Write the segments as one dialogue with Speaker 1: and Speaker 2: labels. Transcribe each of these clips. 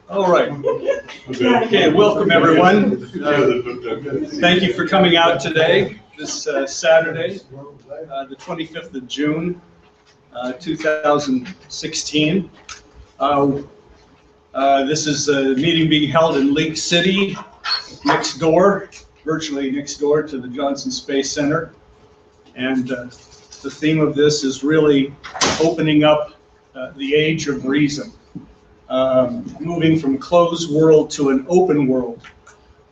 Speaker 1: All right. Okay, welcome everyone. Thank you for coming out today, this Saturday, the 25th of June, 2016. This is a meeting being held in Lake City, next door, virtually next door to the Johnson Space Center. And the theme of this is really opening up the age of reason, moving from closed world to an open world.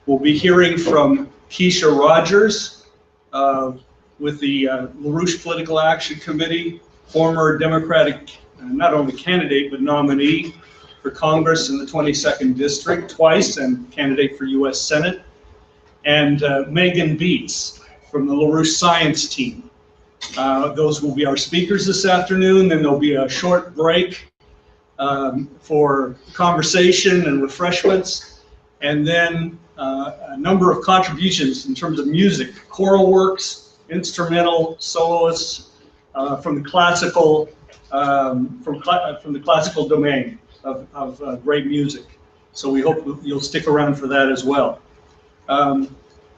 Speaker 1: We'll be hearing from Kesha Rogers with the LaRouche Political Action Committee, former Democratic, not only candidate, but nominee for Congress in the 22nd District twice and candidate for U.S. Senate, and Megan Beets from the LaRouche Science Team. Those will be our speakers this afternoon. Then there'll be a short break for conversation and refreshments, and then a number of contributions in terms of music, choral works, instrumental, soloists from the classical domain of great music. So we hope you'll stick around for that as well.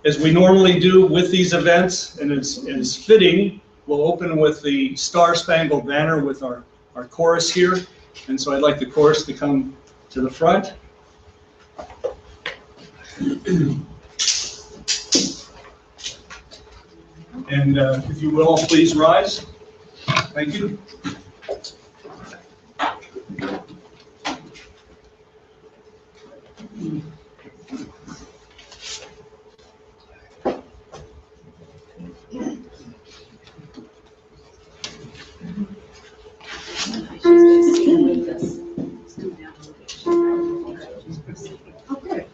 Speaker 1: As we normally do with these events, and it's fitting, we'll open with the Star Spangled Banner with our chorus here. And so I'd like the chorus to come to the front. And if you will, please rise. Thank you. Okay.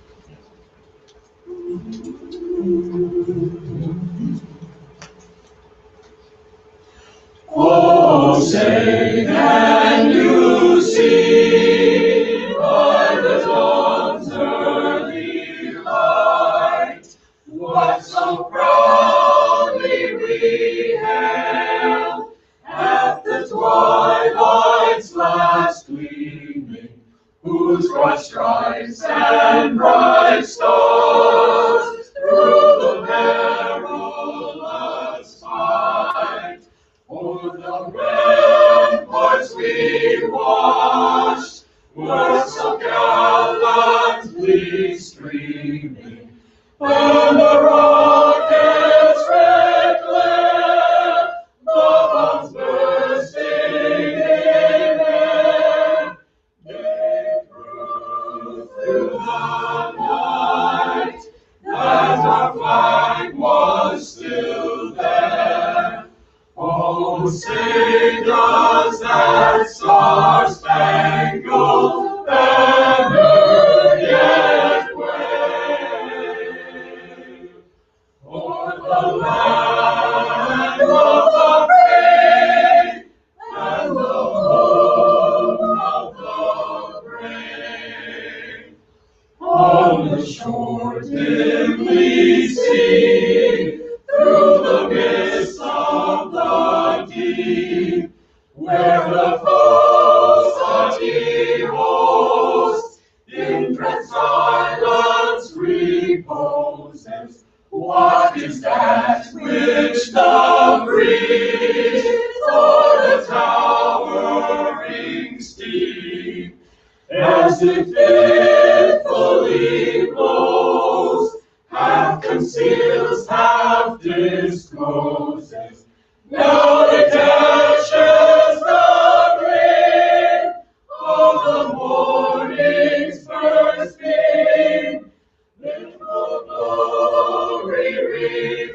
Speaker 2: Oh, say can you see by the dawn's early light what so proudly we hailed at the twilight's last gleaming, whose broad stripes and bright stars through the perilous fight o'er the ramparts we watched were so gallantly streaming, and the rocket's red glare, the bombs bursting in air, gave proof through the night that our flag was still there. Oh, say does that star-spangled banner yet wave o'er the land of the brave and the home of the brave? On the shore dimly seen through the mist of the deep, where the foe's haughty host in dread silence reposes, what is that which the breeze o'er the towering steep, as if fitfully blows, half conceals, half discloses? Now it dashes the green of the morning's first beam, little glory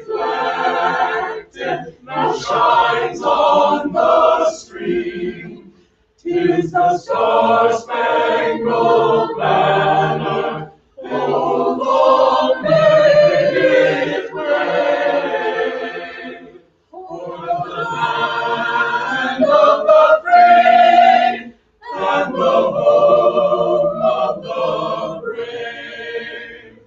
Speaker 2: reflected, now shines on the stream. 'Tis the star-spangled banner, oh, long may it wave o'er the land of the free and the home of the brave.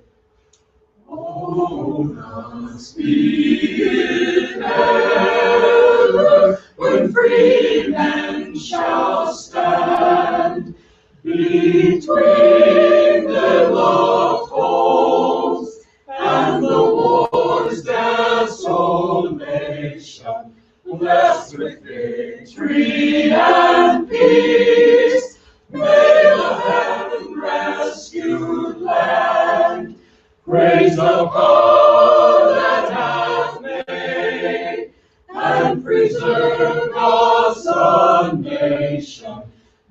Speaker 2: Oh, thus be it ever, when free men shall stand between their loved homes and the war's desolation, blessed with victory and peace, may the heaven-rescued land praise the God that hath made and preserved us a nation.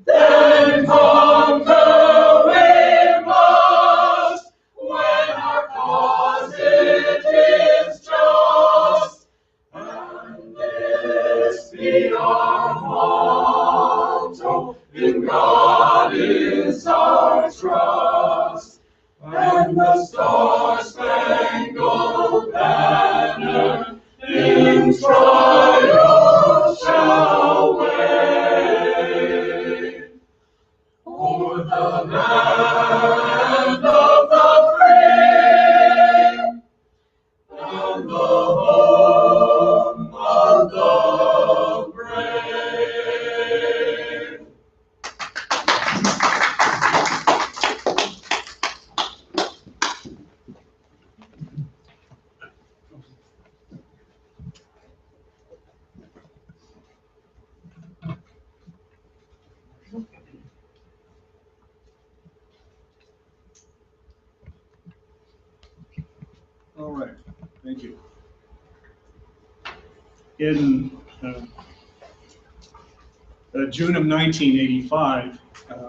Speaker 2: Then conquer we must, when our cause it is just, and this be our motto: in God is our trust, and the star-spangled banner in triumph shall wave. O'er the land of the free and the home of the brave.
Speaker 1: All right, thank you. In June of 1985,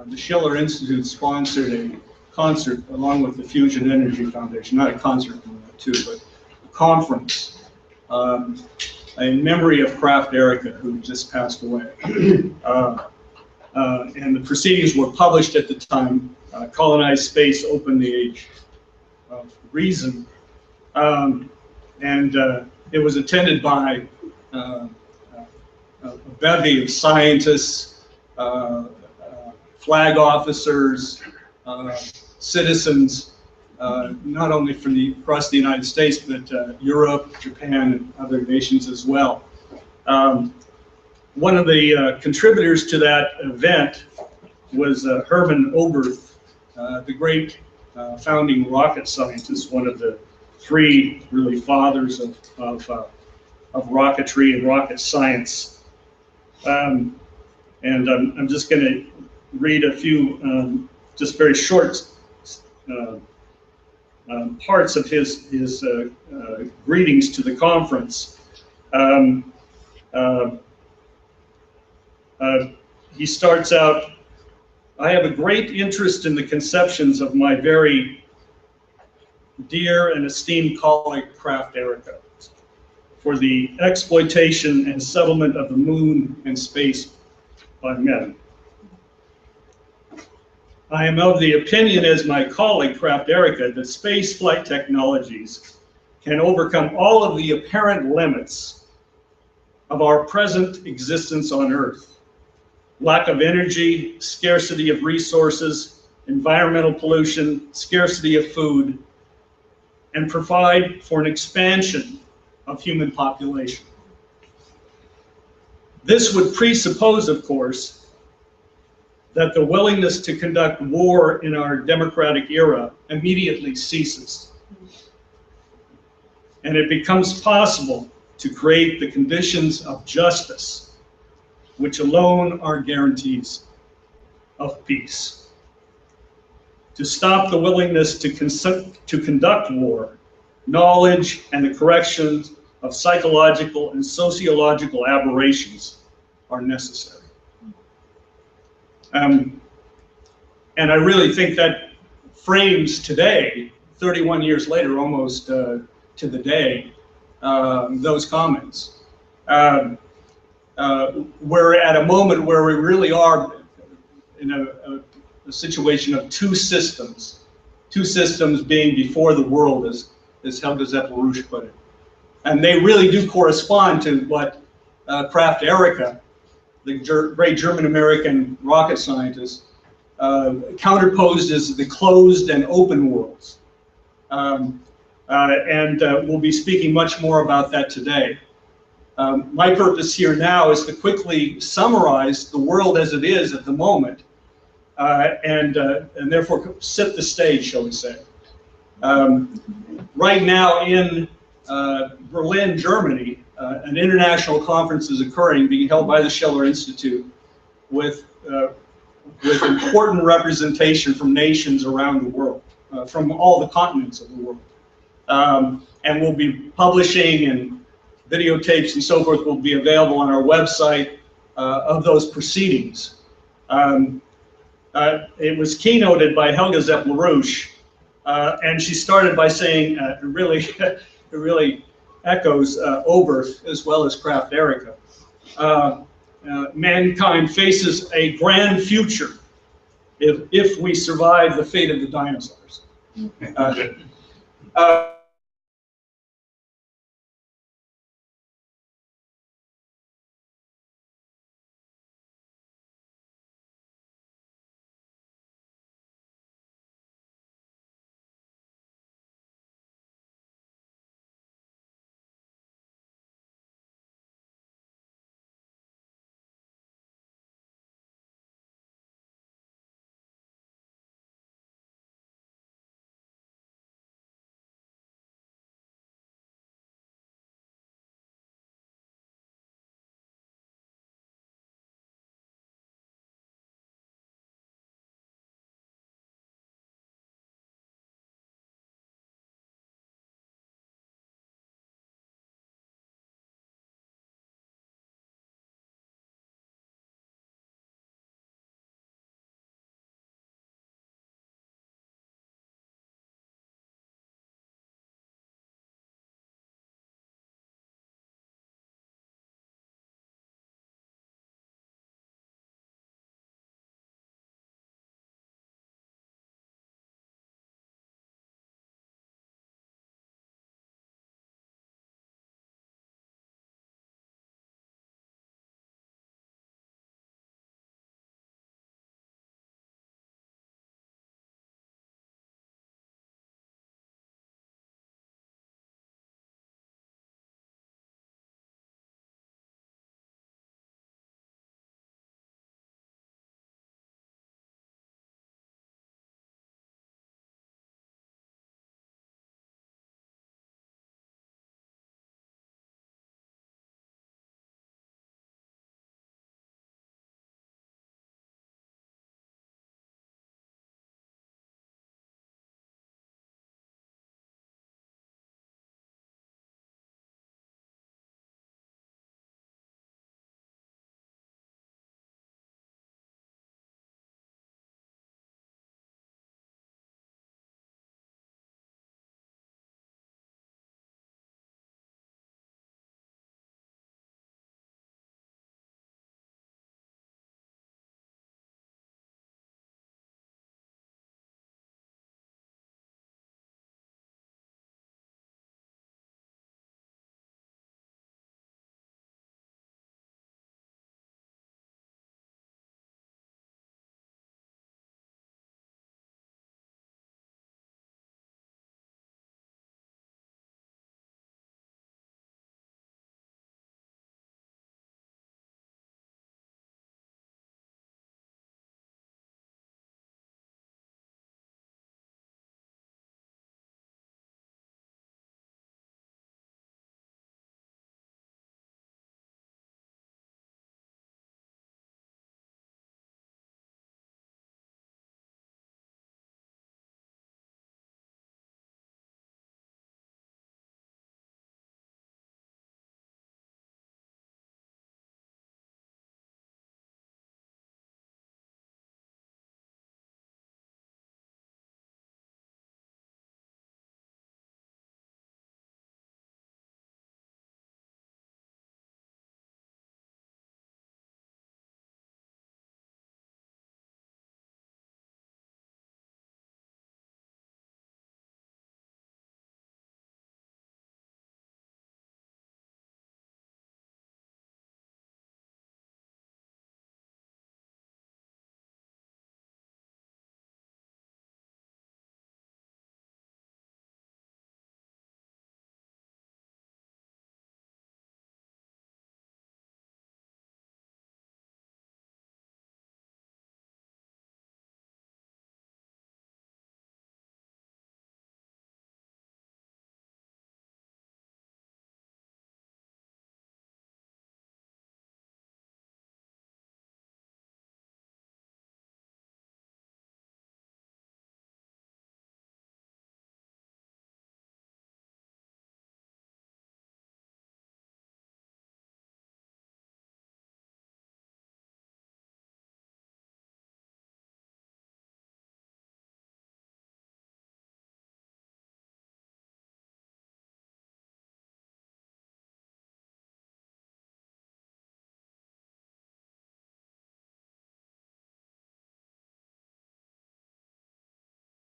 Speaker 1: the Schiller Institute sponsored a concert along with the Fusion Energy Foundation, not a concert too, but a conference in memory of Krafft Ehricke, who just passed away. And the proceedings were published at the time, Colonized Space, Open the Age of Reason. It was attended by a bevy of scientists, flag officers, citizens, not only from across the United States, but Europe, Japan, and other nations as well. One of the contributors to that event was Herman Oberth, the great founding rocket scientist, one of the three really fathers of rocketry and rocket science. And I'm just going to read a few just very short parts of his greetings to the conference. He starts out, "I have a great interest in the conceptions of my very dear and esteemed colleague Krafft Ehricke for the exploitation and settlement of the moon and space by men. I am of the opinion, as my colleague Krafft Ehricke, that space flight technologies can overcome all of the apparent limits of our present existence on Earth. Lack of energy, scarcity of resources, environmental pollution, scarcity of food, and provide for an expansion of human population. This would presuppose, of course, that the willingness to conduct war in our democratic era immediately ceases, and it becomes possible to create the conditions of justice, which alone are guarantees of peace. To stop the willingness to conduct war, knowledge and the correction of psychological and sociological aberrations are necessary." And I really think that frames today, 31 years later, almost to the day, those comments. We're at a moment where we really are in a situation of two systems being before the world, as Helga LaRouche put it. And they really do correspond to what Krafft Ehricke, the great German-American rocket scientist, counterposed as the closed and open worlds. We'll be speaking much more about that today. My purpose here now is to quickly summarize the world as it is at the moment, and therefore set the stage, shall we say. Right now in Berlin, Germany, an international conference is occurring, being held by the Schiller Institute, with important representation from nations around the world, from all the continents of the world. And we'll be publishing, and videotapes and so forth will be available on our website of those proceedings. It was keynoted by Helga LaRouche, and she started by saying, it really echoes Oberth as well as Krafft Ehricke. Mankind faces a grand future if we survive the fate of the dinosaurs.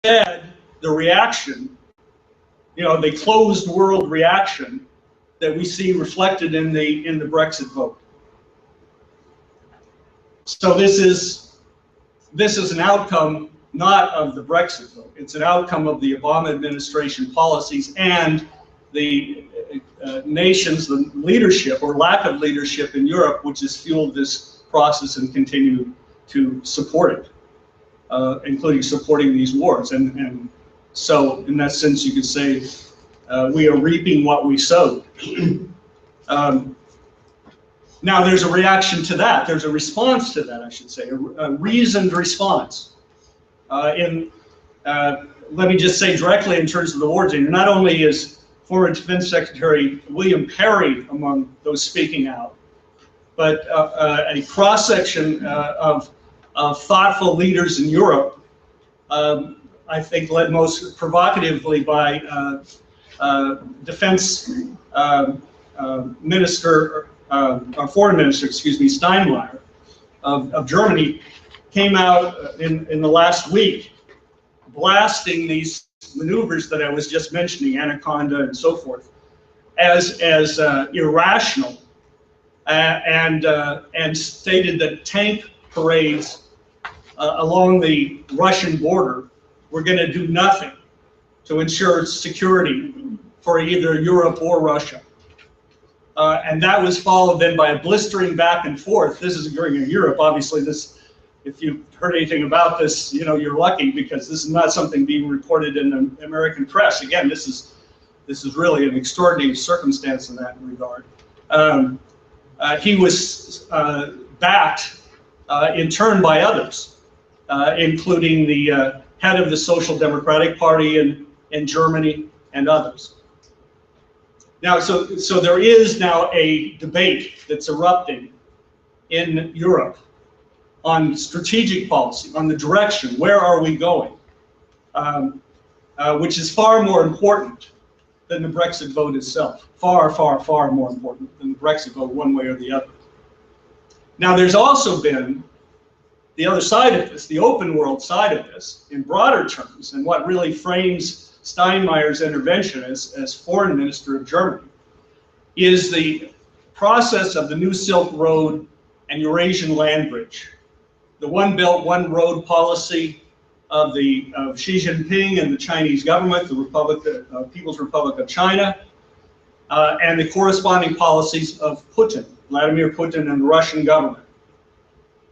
Speaker 1: the reaction, the closed world reaction that we see reflected in the Brexit vote. So this is an outcome not of the Brexit vote. It's an outcome of the Obama administration policies and the nations, the leadership or lack of leadership in Europe, which has fueled this process and continue to support it, including supporting these wars. And so in that sense, you could say we are reaping what we sowed. Now there's a reaction to that. There's a response to that, I should say, a reasoned response. Let me just say directly in terms of the war team, not only is former Defense Secretary William Perry among those speaking out, but a cross-section of thoughtful leaders in Europe, I think led most provocatively by Defense Minister, or Foreign Minister, excuse me, Steinmeier of Germany, came out in the last week blasting these maneuvers that I was just mentioning, Anaconda and so forth, as irrational, and stated that tank parades along the Russian border were going to do nothing to ensure security for either Europe or Russia. And that was followed then by a blistering back and forth. This is occurring in Europe. Obviously, this, if you've heard anything about this, you're lucky, because this is not something being reported in the American press. Again, this is really an extraordinary circumstance in that regard. He was backed in turn by others, including the head of the Social Democratic Party in Germany and others. Now, so there is now a debate that's erupting in Europe on strategic policy, on the direction, where are we going, which is far more important than the Brexit vote itself. Far, far, far more important than the Brexit vote, one way or the other. Now, there's also been the other side of this, the open world side of this, in broader terms, and what really frames Steinmeier's intervention as Foreign Minister of Germany, is the process of the New Silk Road and Eurasian Land Bridge, the One Belt, One Road policy of Xi Jinping and the Chinese government, the People's Republic of China, and the corresponding policies of Putin, Vladimir Putin, and the Russian government,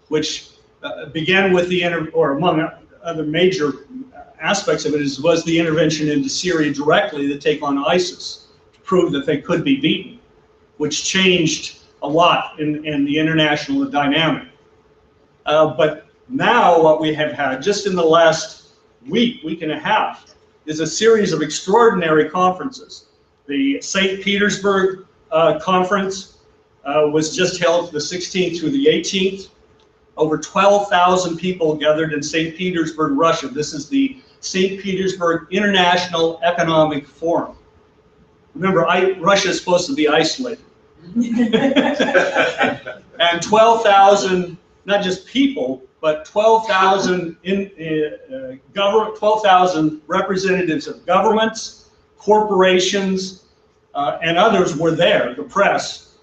Speaker 1: which began with or among other major aspects of it, was the intervention into Syria directly to take on ISIS, to prove that they could be beaten, which changed a lot in the international dynamic. But now what we have had just in the last week and a half, is a series of extraordinary conferences. The St. Petersburg conference was just held the 16th through the 18th. Over 12,000 people gathered in St. Petersburg, Russia. This is the St. Petersburg International Economic Forum. Remember, Russia is supposed to be isolated. And 12,000, not just people, but 12,000 12,000 representatives of governments, corporations, and others were there, the press,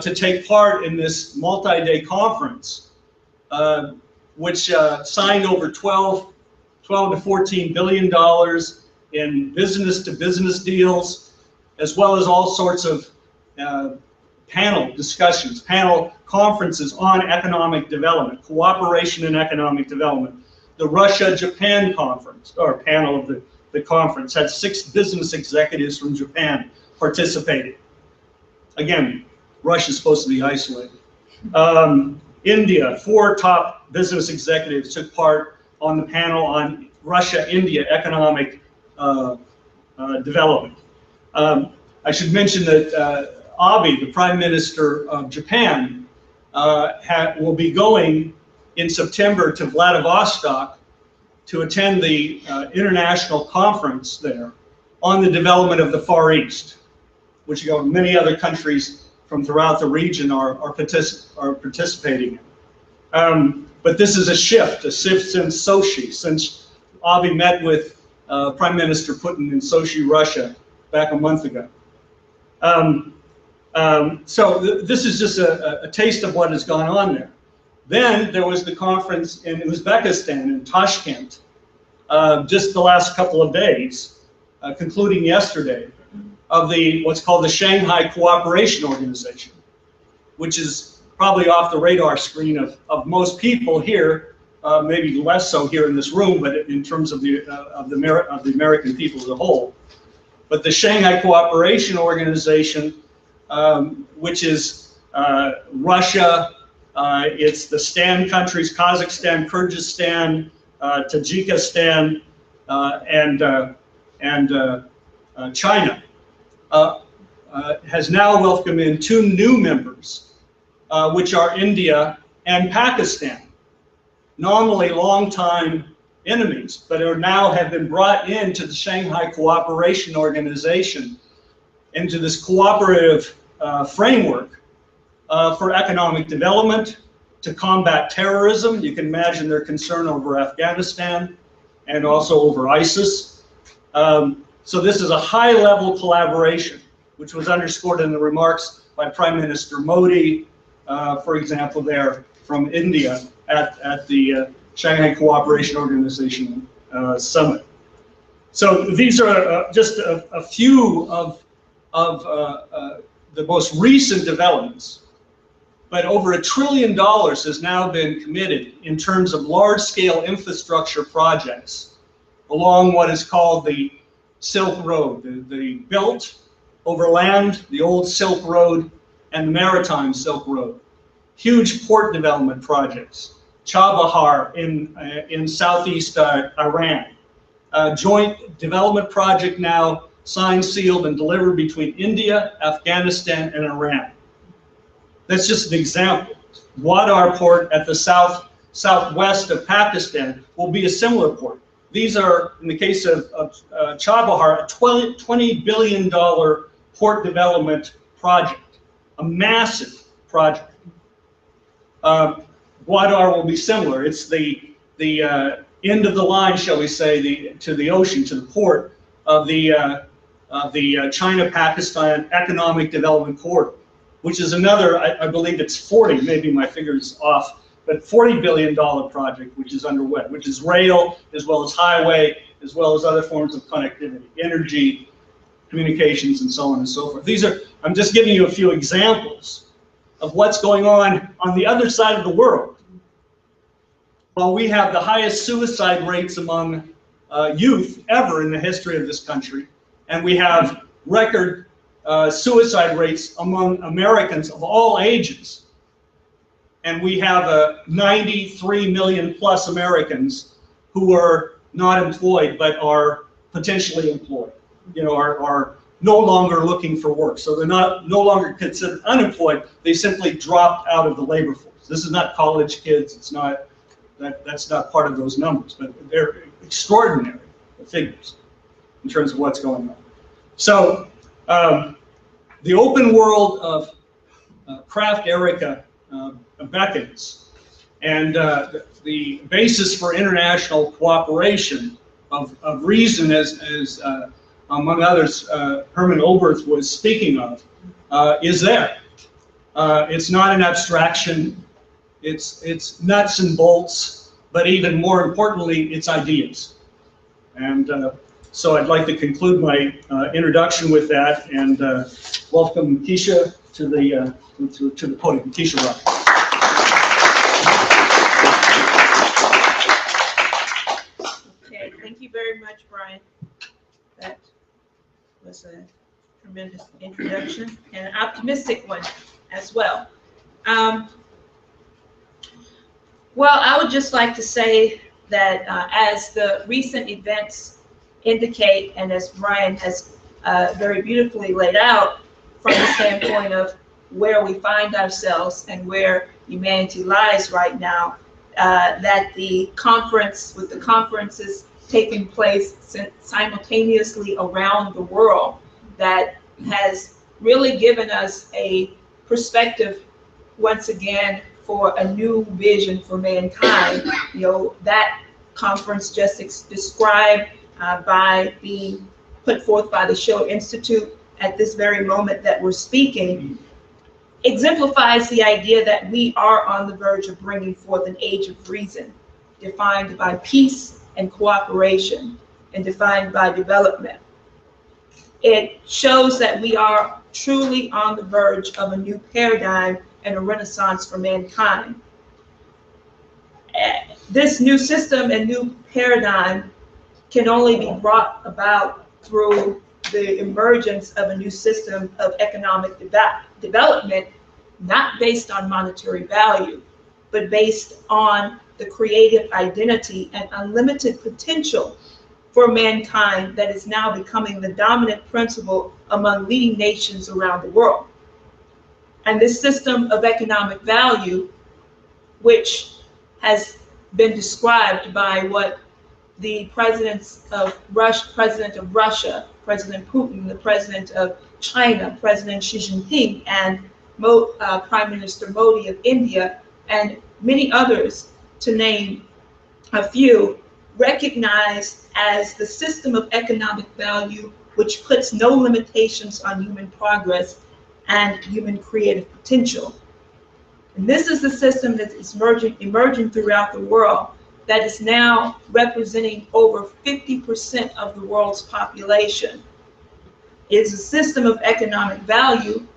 Speaker 1: to take part in this multi-day conference, which signed over 12 to $14 billion in business-to-business deals, as well as all sorts of panel discussions, panel conferences on economic development, cooperation in economic development. The Russia-Japan conference, or panel of the conference, had 6 business executives from Japan participating. Again, Russia's supposed to be isolated. India, 4 top business executives took part on the panel on Russia-India economic development. I should mention that Abe, the Prime Minister of Japan, will be going in September to Vladivostok to attend the international conference there on the development of the Far East, which many other countries from throughout the region are participating in. But this is a shift since Sochi, since Avi met with Prime Minister Putin in Sochi, Russia, back a month ago. This is just a taste of what has gone on there. Then there was the conference in Uzbekistan, in Tashkent, just the last couple of days, concluding yesterday, of what's called the Shanghai Cooperation Organization, which is probably off the radar screen of most people here, maybe less so here in this room, but in terms of the American people as a whole. But the Shanghai Cooperation Organization, which is Russia, it's the STAN countries, Kazakhstan, Kyrgyzstan, Tajikistan, and China, has now welcomed in 2 new members, which are India and Pakistan, nominally longtime enemies, but now have been brought into the Shanghai Cooperation Organization, into this cooperative framework for economic development, to combat terrorism. You can imagine their concern over Afghanistan and also over ISIS. So this is a high-level collaboration, which was underscored in the remarks by Prime Minister Modi, for example, there from India at the Shanghai Cooperation Organization Summit. So these are just a few of the most recent developments. But over $1 trillion has now been committed in terms of large-scale infrastructure projects along what is called the Silk Road, the built over land, the old Silk Road, and the maritime Silk Road. Huge port development projects. Chabahar in southeast Iran. Joint development project now signed, sealed, and delivered between India, Afghanistan, and Iran. That's just an example. Gwadar port at the southwest of Pakistan will be a similar port. These are, in the case of Chabahar, a $20 billion port development project, a massive project. Gwadar will be similar. It's the end of the line, shall we say, to the ocean, to the port of the China-Pakistan Economic Development Corridor, which is another, I believe it's 40, maybe my figure's off, but $40 billion project which is underway, which is rail, as well as highway, as well as other forms of connectivity, energy, communications, and so on and so forth. I'm just giving you a few examples of what's going on the other side of the world. While we have the highest suicide rates among youth ever in the history of this country, and we have record suicide rates among Americans of all ages, and we have 93 million plus Americans who are not employed but are potentially employed, are no longer looking for work. So they're no longer considered unemployed, they simply dropped out of the labor force. This is not college kids, it's not, that's not part of those numbers, but they're extraordinary figures in terms of what's going on. So the open world of Krafft Ehricke beckons, and the basis for international cooperation of reason, as among others Herman Oberth was speaking of, is there. It's not an abstraction, it's nuts and bolts, but even more importantly, it's ideas. And so I'd like to conclude my introduction with that, and welcome Kesha to the podium. Kesha Rogers.
Speaker 3: Okay, thank you very much, Brian. That was a tremendous introduction and an optimistic one as well. Well, I would just like to say that as the recent events indicate, and as Brian has very beautifully laid out from the standpoint of where we find ourselves and where humanity lies right now, that the conference, with the conferences taking place simultaneously around the world, that has really given us a perspective once again for a new vision for mankind. That conference just described by being put forth by the Schiller Institute at this very moment that we're speaking, exemplifies the idea that we are on the verge of bringing forth an age of reason, defined by peace and cooperation, and defined by development. It shows that we are truly on the verge of a new paradigm and a renaissance for mankind. This new system and new paradigm can only be brought about through the emergence of a new system of economic development, not based on monetary value, but based on the creative identity and unlimited potential for mankind that is now becoming the dominant principle among leading nations around the world. And this system of economic value, which has been described by what the president of Russia, President Putin, the president of China, President Xi Jinping, and Prime Minister Modi of India, and many others, to name a few, recognized as the system of economic value which puts no limitations on human progress and human creative potential. And this is the system that is emerging throughout the world, that is now representing over 50% of the world's population. It is a system of economic value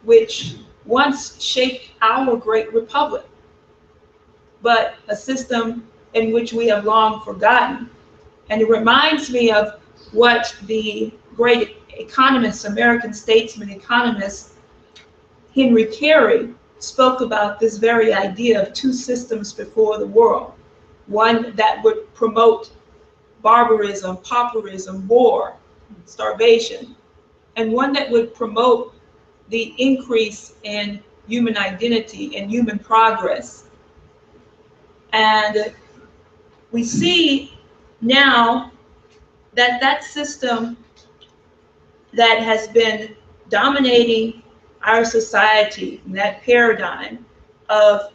Speaker 3: which once shaped our great republic, but a system in which we have long forgotten. And it reminds me of what the great economist, American statesman economist, Henry Carey, spoke about this very idea of two systems before the world. One that would promote barbarism, pauperism, war, starvation, and one that would promote the increase in human identity and human progress. And we see now that that system that has been dominating our society, that paradigm of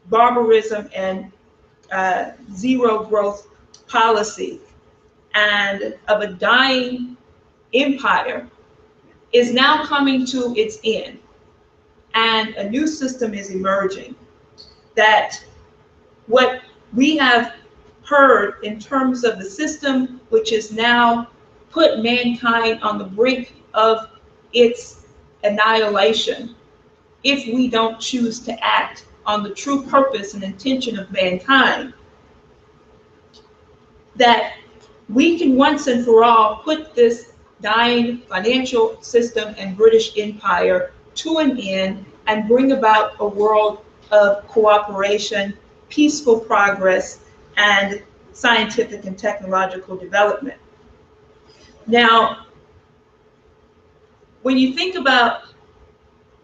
Speaker 3: barbarism and zero growth policy and of a dying empire, is now coming to its end. And a new system is emerging. That what we have heard in terms of the system which has now put mankind on the brink of its annihilation, if we don't choose to act on the true purpose and intention of mankind, that we can once and for all put this dying financial system and British Empire to an end and bring about a world of cooperation, peaceful progress, and scientific and technological development. Now, when you think about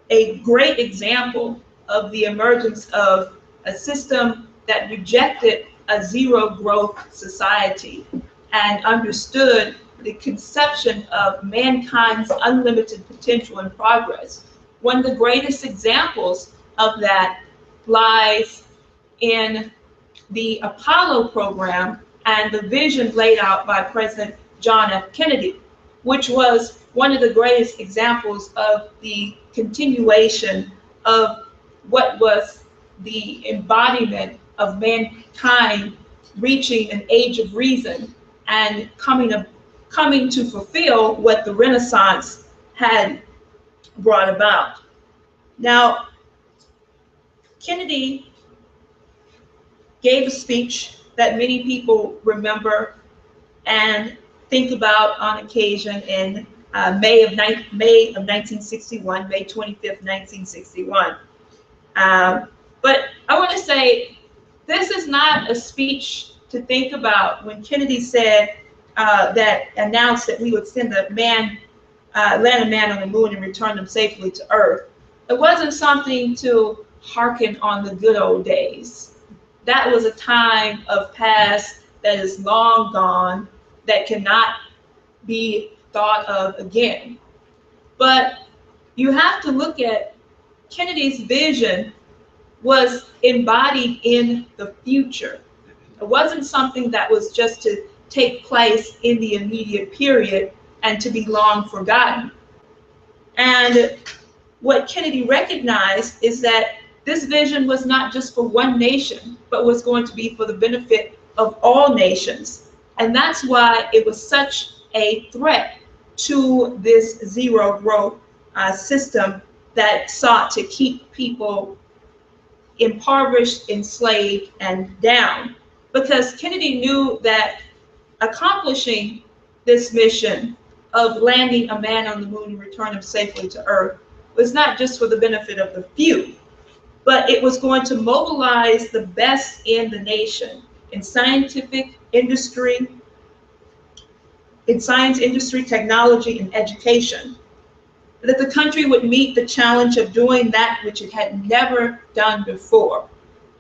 Speaker 3: a great example of the emergence of a system that rejected a zero growth society and understood the conception of mankind's unlimited potential and progress, one of the greatest examples of that lies in the Apollo program and the vision laid out by President John F. Kennedy, which was one of the greatest examples of the continuation of what was the embodiment of mankind reaching an age of reason and coming to fulfill what the Renaissance had brought about. Now, Kennedy gave a speech that many people remember and think about on occasion in May of 1961, May 25th, 1961. But I want to say this is not a speech to think about when Kennedy said announced that we would send land a man on the moon and return them safely to Earth. It wasn't something to hearken on the good old days. That was a time of past that is long gone, that cannot be thought of again. But you have to look at Kennedy's vision was embodied in the future. It wasn't something that was just to take place in the immediate period and to be long forgotten. And what Kennedy recognized is that this vision was not just for one nation, but was going to be for the benefit of all nations. And that's why it was such a threat to this zero growth system that sought to keep people impoverished, enslaved, and down. Because Kennedy knew that accomplishing this mission of landing a man on the moon and return him safely to Earth was not just for the benefit of the few, but it was going to mobilize the best in the nation, in scientific industry, in science industry, technology, and education. That the country would meet the challenge of doing that which it had never done before,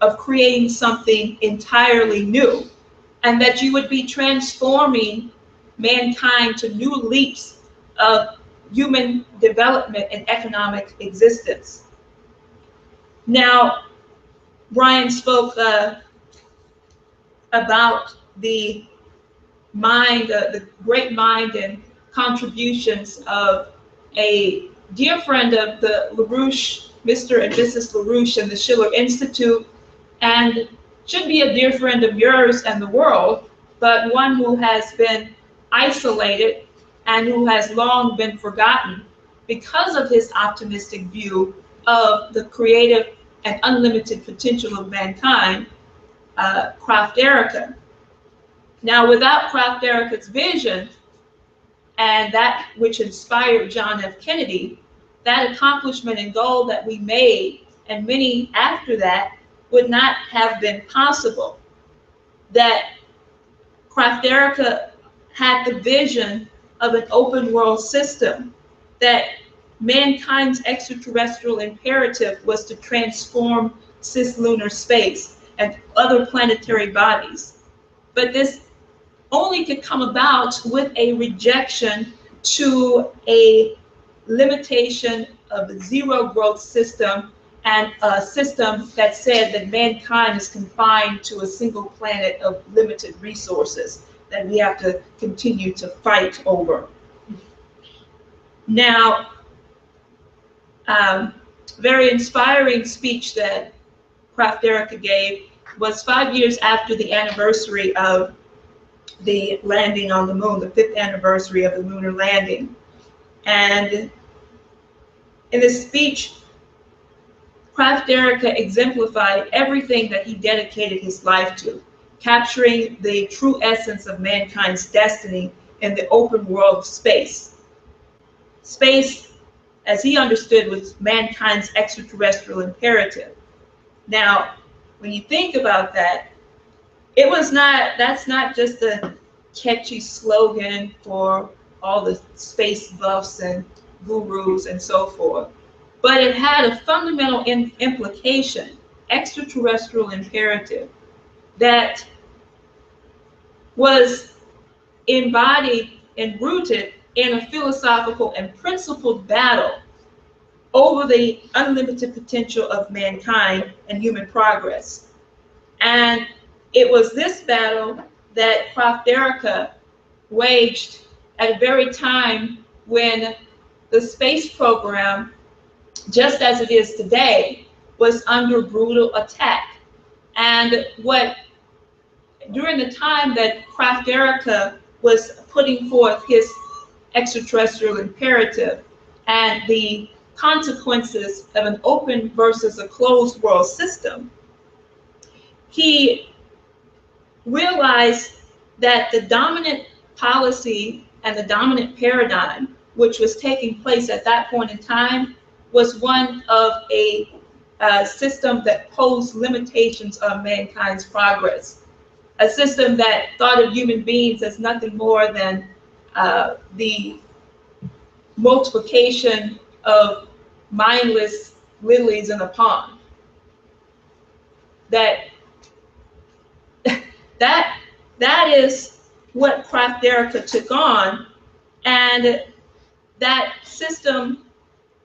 Speaker 3: of creating something entirely new, and that you would be transforming mankind to new leaps of human development and economic existence. Now, Brian spoke about the mind, the great mind and contributions of a dear friend of the LaRouche, Mr. and Mrs. LaRouche and the Schiller Institute, and should be a dear friend of yours and the world, but one who has been isolated and who has long been forgotten because of his optimistic view of the creative and unlimited potential of mankind, Krafft Ehricke. Now, without Krafft Ehricke's vision and that which inspired John F. Kennedy, that accomplishment and goal that we made, and many after that, would not have been possible. That Krafft Ehricke had the vision of an open world system, that mankind's extraterrestrial imperative was to transform cislunar space and other planetary bodies. But this only could come about with a rejection to a limitation of a zero growth system, and a system that said that mankind is confined to a single planet of limited resources that we have to continue to fight over. Now, very inspiring speech that Krafft Ehricke gave was 5 years after the anniversary of the landing on the moon, the 5th anniversary of the lunar landing. And in this speech, Krafft Ehricke exemplified everything that he dedicated his life to, capturing the true essence of mankind's destiny in the open world of space. Space, as he understood, was mankind's extraterrestrial imperative. Now, when you think about that, that's not just a catchy slogan for all the space buffs and gurus and so forth, but it had a fundamental implication, extraterrestrial imperative, that was embodied and rooted in a philosophical and principled battle over the unlimited potential of mankind and human progress. And it was this battle that Krafft Ehricke waged at a very time when the space program, just as it is today, was under brutal attack. And during the time that Krafft Ehricke was putting forth his extraterrestrial imperative and the consequences of an open versus a closed world system, he realized that the dominant policy and the dominant paradigm which was taking place at that point in time was one of a system that posed limitations on mankind's progress, a system that thought of human beings as nothing more than the multiplication of mindless lilies in a pond. That is what Krafft Ehricke took on, and that system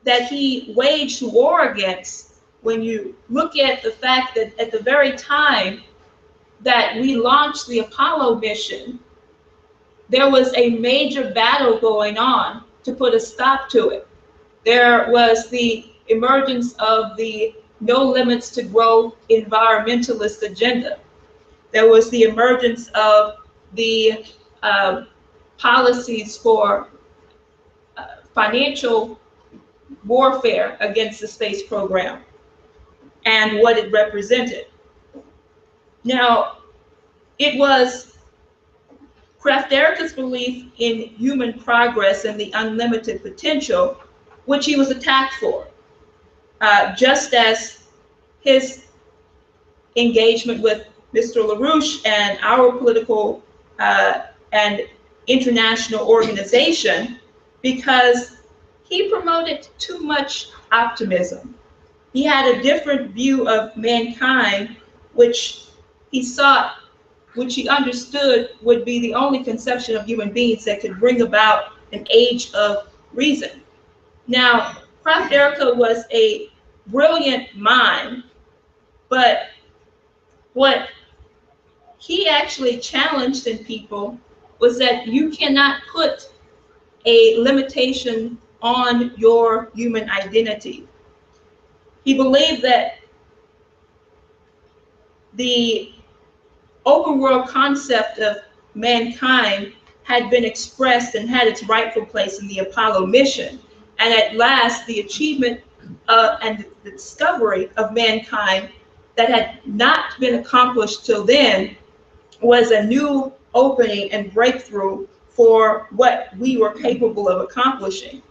Speaker 3: that he waged war against when you look at the fact that at the very time that we launched the Apollo mission, there was a major battle going on to put a stop to it. There was the emergence of the no limits to growth environmentalist agenda. There was the emergence of the policies for financial warfare against the space program and what it represented. Now, it was Krafft Ehricke's belief in human progress and the unlimited potential, which he was attacked for, just as his engagement with Mr. LaRouche and our political and international organization, because he promoted too much optimism. He had a different view of mankind, which he sought, which he understood would be the only conception of human beings that could bring about an age of reason. Now, Krafft Ehricke was a brilliant mind, but what he actually challenged in people was that you cannot put a limitation on your human identity. He believed that the open world concept of mankind had been expressed and had its rightful place in the Apollo mission. And at last, the achievement and the discovery of mankind that had not been accomplished till then was a new opening and breakthrough for what we were capable of accomplishing.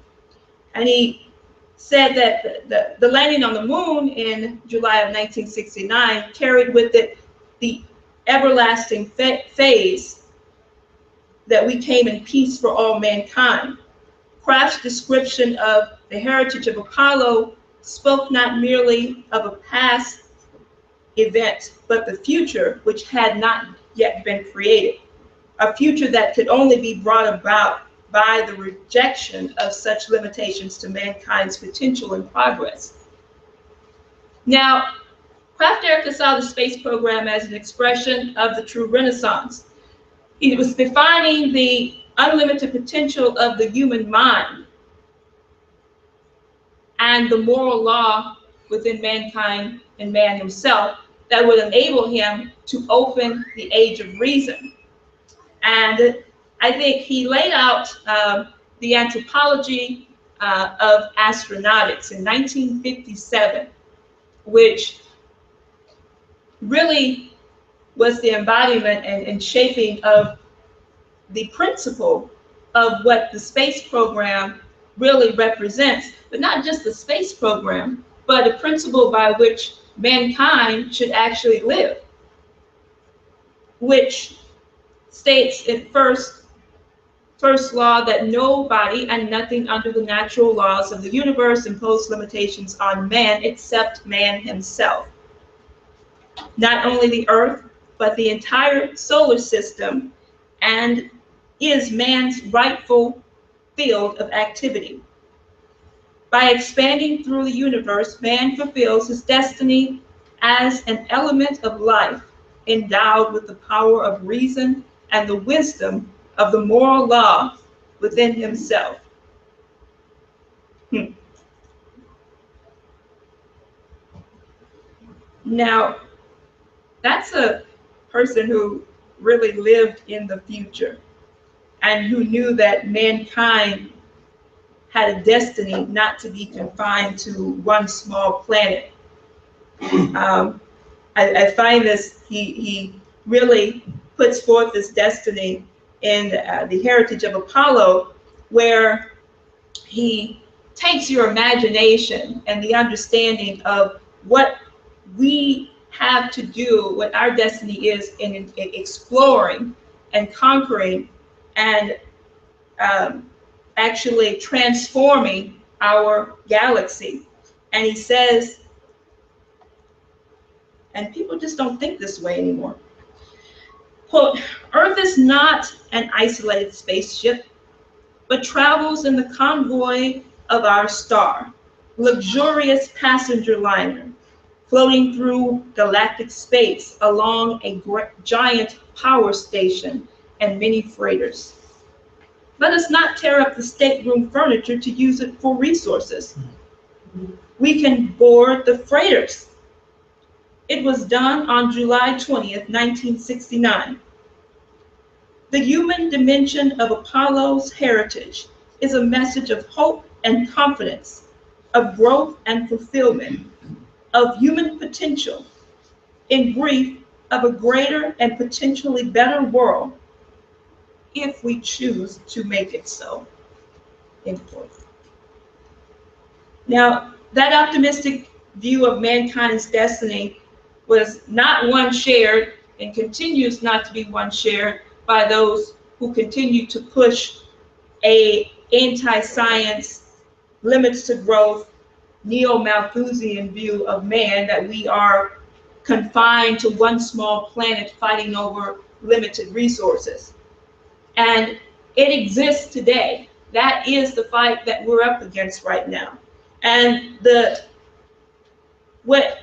Speaker 3: And he said that the landing on the moon in July of 1969 carried with it the everlasting phase that we came in peace for all mankind. Krafft's description of the heritage of Apollo spoke not merely of a past event, but the future which had not yet been created, a future that could only be brought about by the rejection of such limitations to mankind's potential and progress. Now, Krafft Ehricke saw the space program as an expression of the true Renaissance. He was defining the unlimited potential of the human mind and the moral law within mankind and man himself that would enable him to open the age of reason. And I think he laid out the anthropology of astronautics in 1957, which really was the embodiment and shaping of the principle of what the space program really represents, but not just the space program, but a principle by which mankind should actually live, which states in first law that nobody and nothing under the natural laws of the universe impose limitations on man except man himself. Not only the earth, but the entire solar system, and is man's rightful field of activity. By expanding through the universe, man fulfills his destiny as an element of life, endowed with the power of reason and the wisdom of the moral law within himself. Now, that's a person who really lived in the future and who knew that mankind had a destiny not to be confined to one small planet. I find this, he really puts forth this destiny in the heritage of Apollo, where he takes your imagination and the understanding of what we have to do, what our destiny is in exploring and conquering and actually transforming our galaxy. And he says, and people just don't think this way anymore, quote, "Earth is not an isolated spaceship, but travels in the convoy of our star, luxurious passenger liner, floating through galactic space along a giant power station and many freighters. Let us not tear up the stateroom furniture to use it for resources. We can board the freighters. It was done on July 20th, 1969. The human dimension of Apollo's heritage is a message of hope and confidence, of growth and fulfillment, of human potential, in brief, of a greater and potentially better world if we choose to make it so. End quote. Now, that optimistic view of mankind's destiny was not one shared and continues not to be one shared by those who continue to push a anti-science, limits to growth, neo-Malthusian view of man, that we are confined to one small planet fighting over limited resources. And it exists today. That is the fight that we're up against right now. And what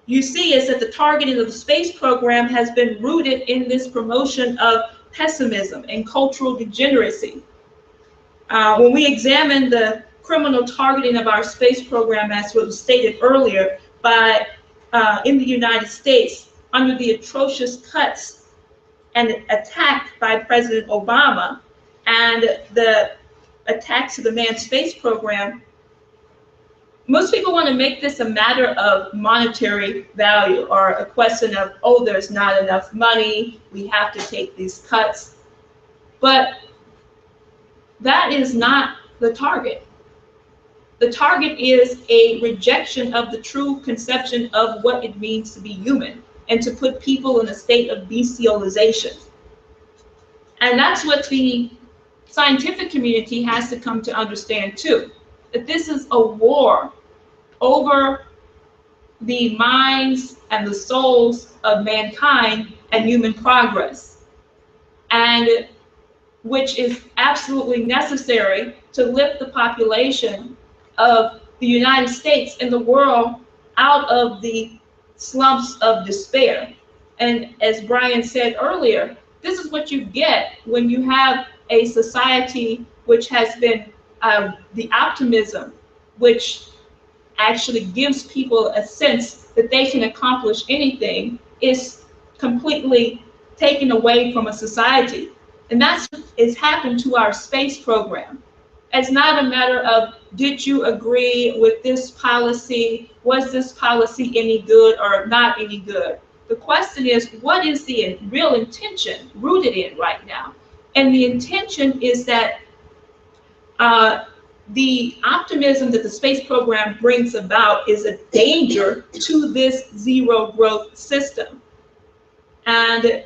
Speaker 3: you see is that the targeting of the space program has been rooted in this promotion of pessimism and cultural degeneracy. When we examine the criminal targeting of our space program, as was stated earlier, in the United States, under the atrocious cuts and attack by President Obama and the attacks of the manned space program, most people want to make this a matter of monetary value, or a question of, oh, there's not enough money, we have to take these cuts. But that is not the target. The target is a rejection of the true conception of what it means to be human, and to put people in a state of bestialization. And that's what the scientific community has to come to understand too, that this is a war over the minds and the souls of mankind and human progress, and which is absolutely necessary to lift the population of the United States and the world out of the slumps of despair. And as Brian said earlier, this is what you get when you have a society which has been the optimism, which actually gives people a sense that they can accomplish anything, is completely taken away from a society. And that's what has happened to our space program. It's not a matter of, did you agree with this policy? Was this policy any good or not any good? The question is, what is the real intention rooted in right now? And the intention is that the optimism that the space program brings about is a danger to this zero growth system. And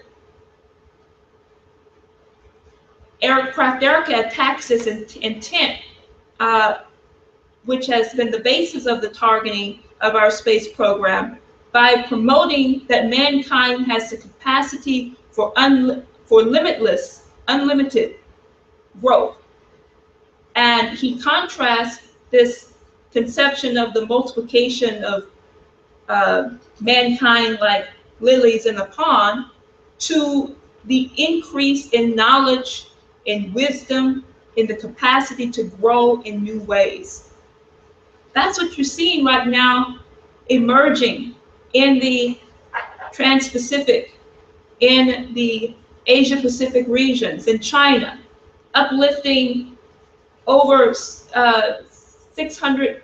Speaker 3: Krafft Ehricke attacks this intent, which has been the basis of the targeting of our space program, by promoting that mankind has the capacity for unlimited growth. And he contrasts this conception of the multiplication of mankind like lilies in a pond to the increase in knowledge, in wisdom, in the capacity to grow in new ways. That's what you're seeing right now emerging in the Trans-Pacific, in the Asia-Pacific regions, in China, uplifting over 600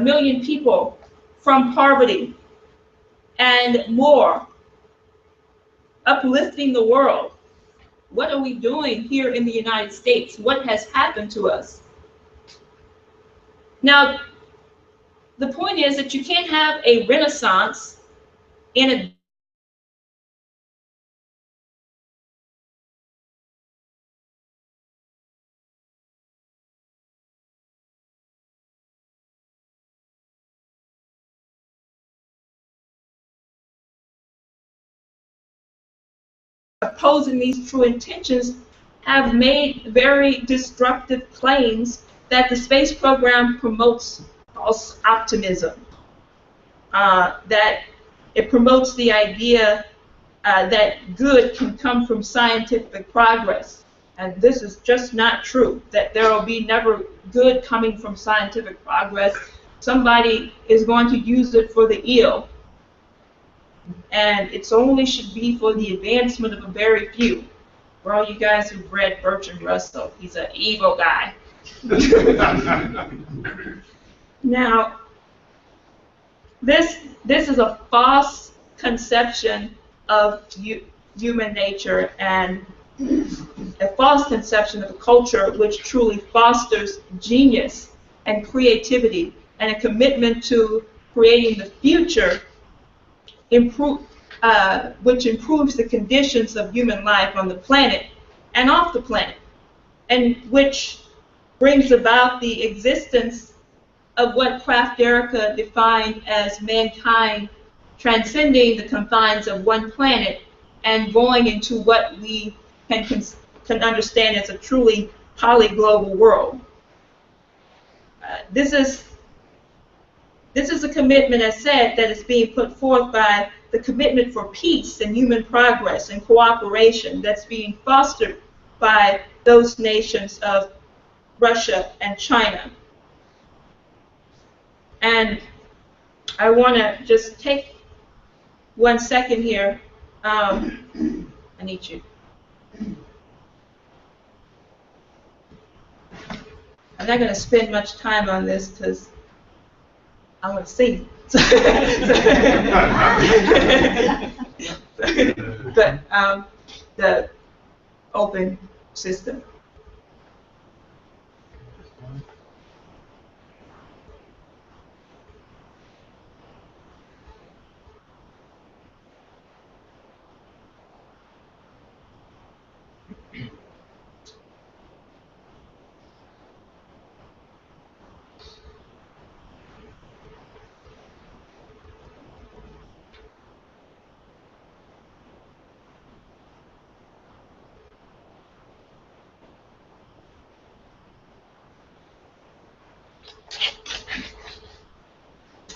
Speaker 3: million people from poverty and more, uplifting the world. What are we doing here in the United States? What has happened to us? Now, the point is that you can't have a renaissance in a opposing these true intentions, have made very destructive claims that the space program promotes false optimism. that it promotes the idea that good can come from scientific progress. And this is just not true, that there will be never good coming from scientific progress. Somebody is going to use it for the ill. And it's only should be for the advancement of a very few. For all you guys who've read Bertrand Russell, he's an evil guy. Now, this is a false conception of human nature and a false conception of a culture which truly fosters genius and creativity and a commitment to creating the future which improves the conditions of human life on the planet and off the planet, and which brings about the existence of what Krafft Ehricke defined as mankind transcending the confines of one planet and going into what we can understand as a truly polyglobal world. This is a commitment, as said, that is being put forth by the commitment for peace and human progress and cooperation that's being fostered by those nations of Russia and China. And I want to just take 1 second here. I need you. I'm not going to spend much time on this because I want to sing. But the open system.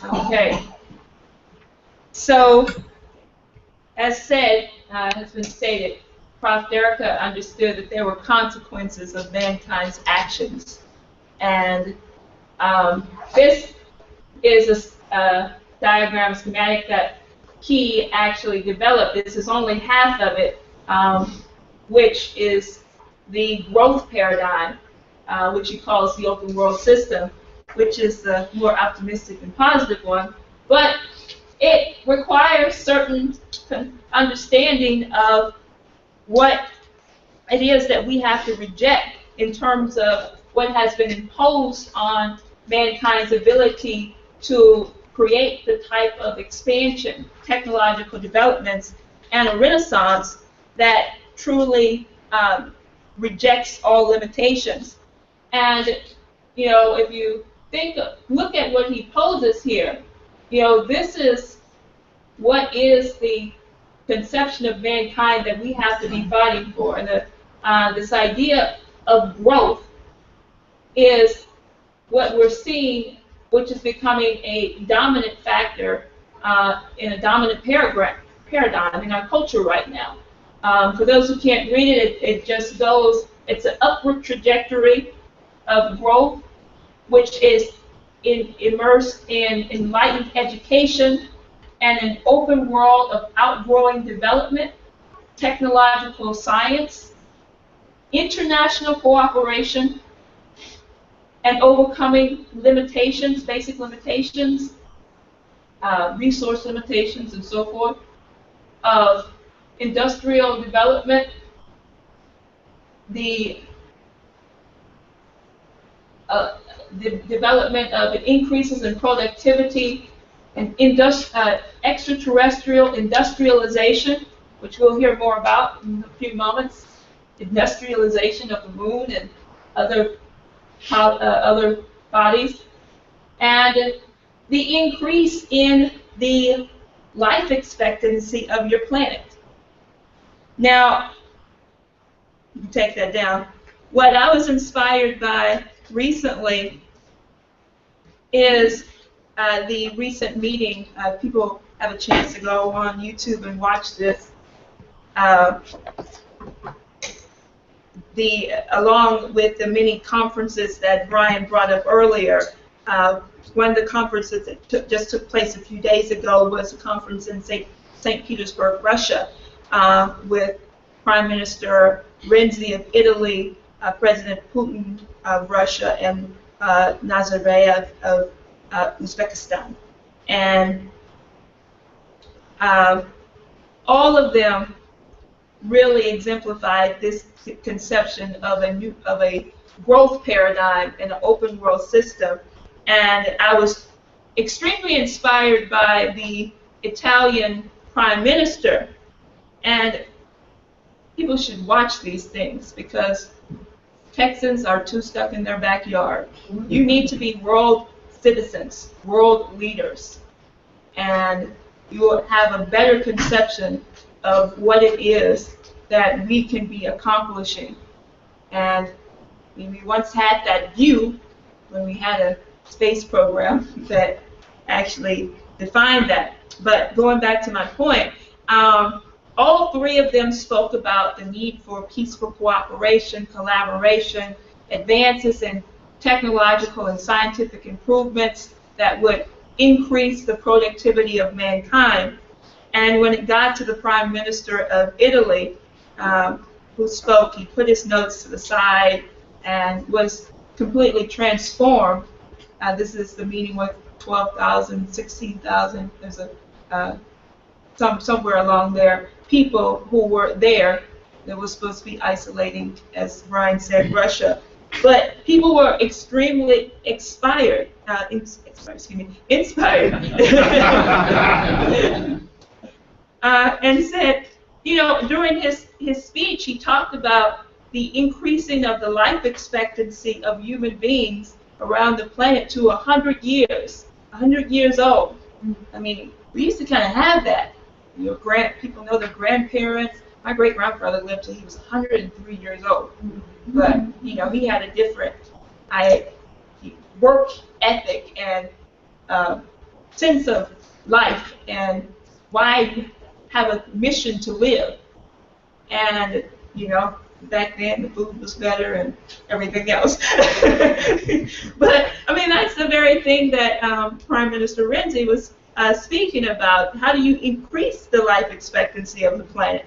Speaker 3: Okay. So, as said, has been stated, Krafft Ehricke understood that there were consequences of mankind's actions. And this is a diagram schematic that he actually developed. This is only half of it, which is the growth paradigm, which he calls the open world system, which is the more optimistic and positive one. But it requires certain understanding of what it is that we have to reject in terms of what has been imposed on mankind's ability to create the type of expansion, technological developments, and a renaissance that truly rejects all limitations. And, you know, if you look at what he poses here, you know, this is what is the conception of mankind that we have to be fighting for. And this idea of growth is what we're seeing, which is becoming a dominant factor in a dominant paradigm in our culture right now. For those who can't read it, it just goes, it's an upward trajectory of growth, which is immersed in enlightened education and an open world of outgrowing development, technological science, international cooperation, and overcoming limitations, basic limitations, resource limitations, and so forth, of industrial development, the development of increases in productivity and extraterrestrial industrialization, which we'll hear more about in a few moments, industrialization of the moon and other bodies, and the increase in the life expectancy of your planet. Now, you can take that down. What I was inspired by recently is the recent meeting, people have a chance to go on YouTube and watch this. Along with the many conferences that Brian brought up earlier, one of the conferences that just took place a few days ago was a conference in St. Petersburg, Russia, with Prime Minister Renzi of Italy, President Putin of Russia, and Nazarbayev of Uzbekistan. And all of them really exemplified this conception of a growth paradigm in an open world system. And I was extremely inspired by the Italian Prime Minister. And people should watch these things because Texans are too stuck in their backyard. You need to be world citizens, world leaders, and you will have a better conception of what it is that we can be accomplishing. And we once had that view when we had a space program that actually defined that. But going back to my point, all three of them spoke about the need for peaceful cooperation, collaboration, advances in technological and scientific improvements that would increase the productivity of mankind. And when it got to the Prime Minister of Italy, who spoke, he put his notes to the side and was completely transformed. This is the meeting with 12,000, 16,000, there's a somewhere along there, people who were there that was supposed to be isolating, as Brian said, Russia. But people were extremely inspired, and said, you know, during his speech, he talked about the increasing of the life expectancy of human beings around the planet to 100 years, 100 years old. I mean, we used to kind of have that. You know, people know their grandparents. My great-grandfather lived till he was 103 years old. But, you know, he had a different work ethic and sense of life and why have a mission to live. And, you know, back then the food was better and everything else. But, I mean, that's the very thing that Prime Minister Renzi was speaking about. How do you increase the life expectancy of the planet?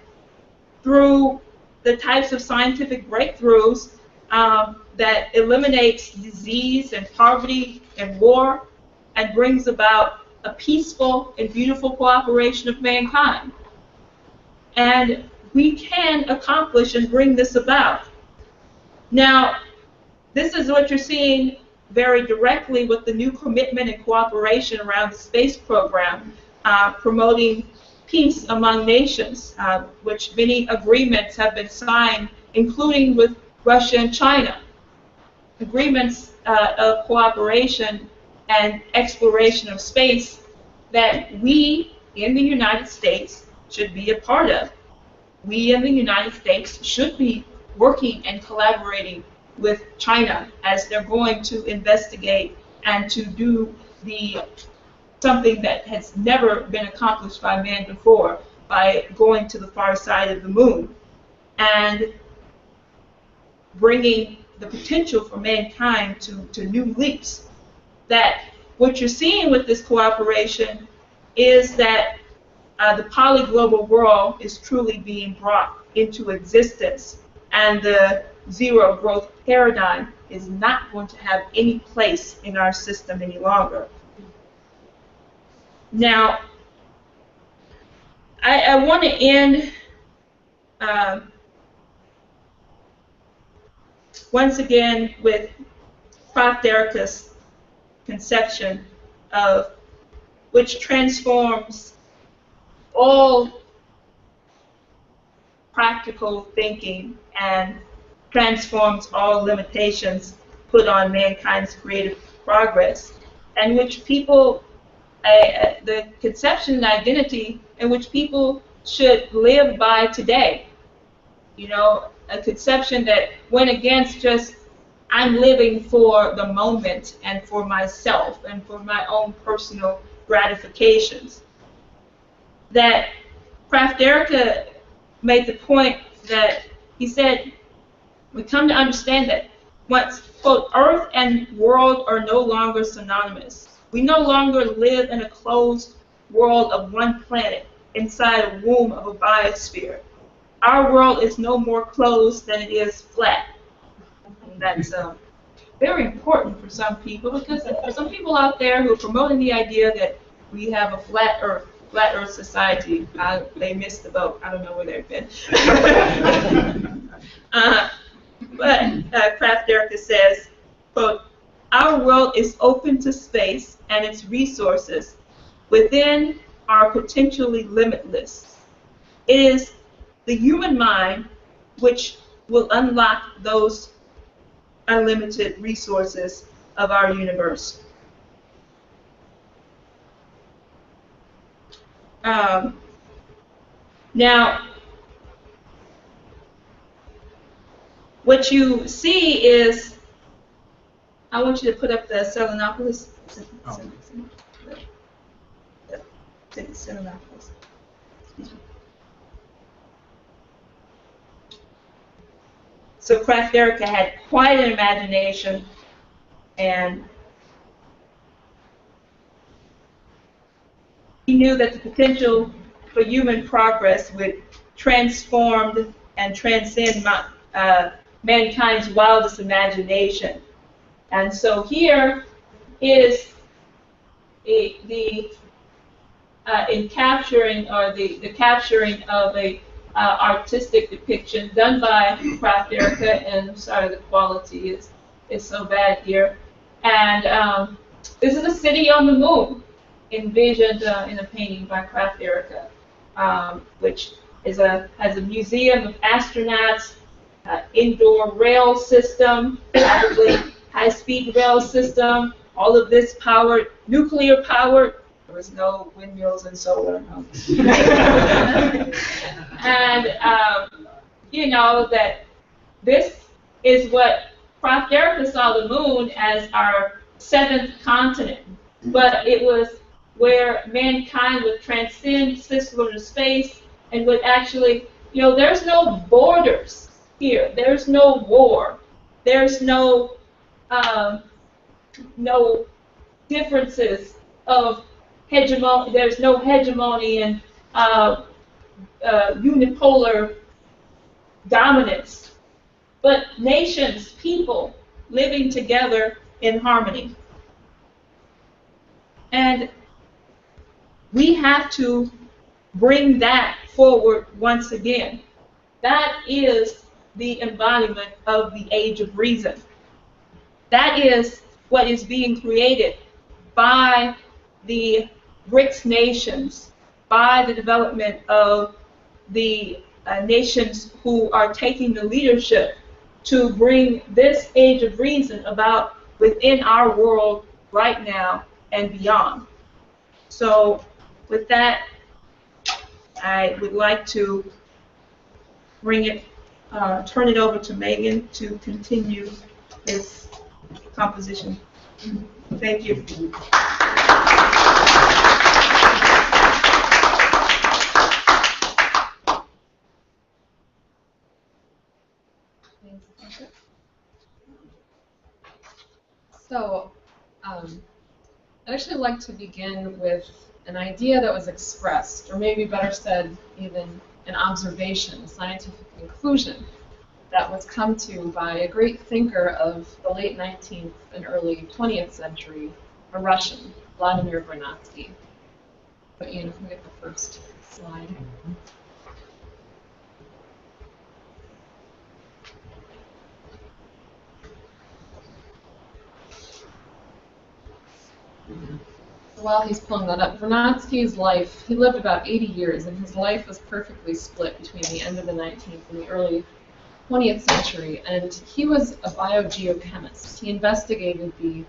Speaker 3: Through the types of scientific breakthroughs that eliminates disease and poverty and war and brings about a peaceful and beautiful cooperation of mankind. And we can accomplish and bring this about. Now, this is what you're seeing very directly with the new commitment and cooperation around the space program, promoting peace among nations, which many agreements have been signed, including with Russia and China. Agreements of cooperation and exploration of space that we in the United States should be a part of. We in the United States should be working and collaborating with China as they're going to investigate and to do something that has never been accomplished by man before, by going to the far side of the moon and bringing the potential for mankind to new leaps. That what you're seeing with this cooperation is that the polyglobal world is truly being brought into existence, and the zero growth paradigm is not going to have any place in our system any longer. Now, I want to end once again with Krafft Ehricke's conception of which transforms all practical thinking and transforms all limitations put on mankind's creative progress, and which people, the conception and identity in which people should live by today. You know, a conception that went against just I'm living for the moment and for myself and for my own personal gratifications. That Krafft Ehricke made the point that he said, we come to understand that once, quote, Earth and world are no longer synonymous. We no longer live in a closed world of one planet inside a womb of a biosphere. Our world is no more closed than it is flat. And that's very important for some people, because there are some people out there who are promoting the idea that we have a flat Earth society. They missed the boat. I don't know where they've been. But Krafft Ehricke says, quote, our world is open to space and its resources within are potentially limitless. It is the human mind which will unlock those unlimited resources of our universe. Now, what you see is, I want you to put up the Selenopolis. Selenopolis. So Krafft Ehricke had quite an imagination, and he knew that the potential for human progress would transform and transcend mankind's wildest imagination. And so here is the capturing of a artistic depiction done by Krafft Ehricke, and sorry, the quality is so bad here. And this is a city on the moon, envisioned in a painting by Krafft Ehricke, which has a museum of astronauts, indoor rail system, probably high-speed rail system. All of this powered, nuclear powered. There was no windmills and solar. And you know that this is what Krafft Ehricke saw the moon as our seventh continent, but it was where mankind would transcend cislunar space and would actually, you know, there's no borders here. There's no war. There's no differences of hegemony. There's no hegemony and unipolar dominance, but nations, people living together in harmony. And we have to bring that forward once again. That is the embodiment of the age of reason. That is what is being created by the BRICS nations, by the development of the nations who are taking the leadership to bring this age of reason about within our world right now and beyond. So with that, I would like to turn it over to Megan to continue this composition. Thank you.
Speaker 4: So, I'd actually like to begin with an idea that was expressed, or maybe better said, even an observation, a scientific conclusion that was come to by a great thinker of the late 19th and early 20th century, a Russian, Vladimir Vernadsky. But you know, if we get the first slide. While he's pulling that up, Vernadsky's life, he lived about 80 years, and his life was perfectly split between the end of the 19th and the early 20th century, and he was a biogeochemist. He investigated the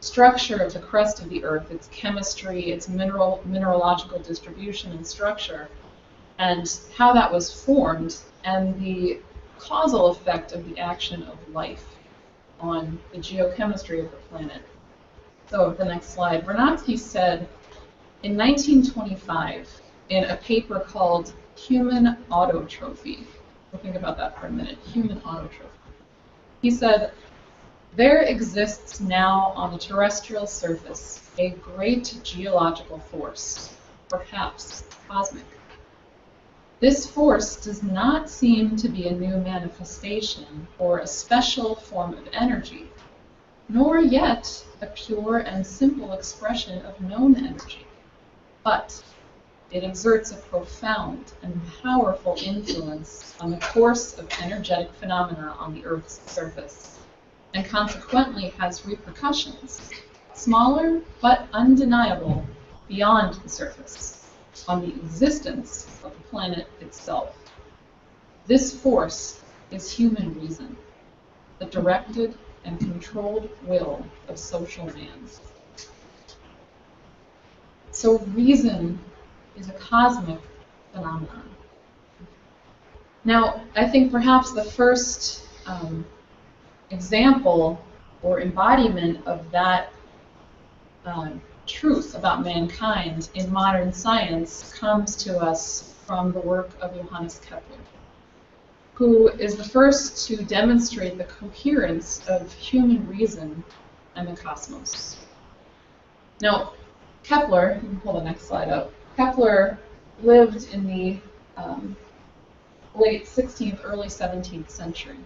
Speaker 4: structure of the crust of the Earth, its chemistry, its mineralogical distribution and structure, and how that was formed, and the causal effect of the action of life. on the geochemistry of the planet. So the next slide. Vernadsky said in 1925 in a paper called Human Autotrophy, we'll think about that for a minute, human autotrophy. He said, there exists now on the terrestrial surface a great geological force, perhaps cosmic. This force does not seem to be a new manifestation or a special form of energy, nor yet a pure and simple expression of known energy, but it exerts a profound and powerful influence on the course of energetic phenomena on the Earth's surface, and consequently has repercussions, smaller but undeniable, beyond the surface, on the existence of the planet itself. This force is human reason, the directed and controlled will of social man. So reason is a cosmic phenomenon. Now, I think perhaps the first example or embodiment of that truth about mankind in modern science comes to us from the work of Johannes Kepler, who is the first to demonstrate the coherence of human reason and the cosmos. Now, Kepler, you can pull the next slide up. Kepler lived in the late 16th, early 17th century.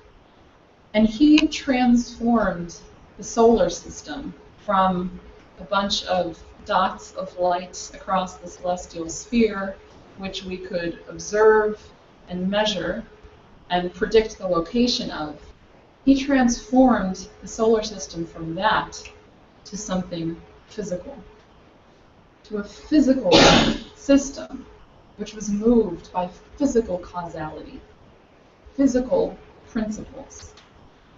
Speaker 4: And he transformed the solar system from a bunch of dots of light across the celestial sphere, which we could observe and measure and predict the location of. He transformed the solar system from that to something physical, to a physical system which was moved by physical causality, physical principles.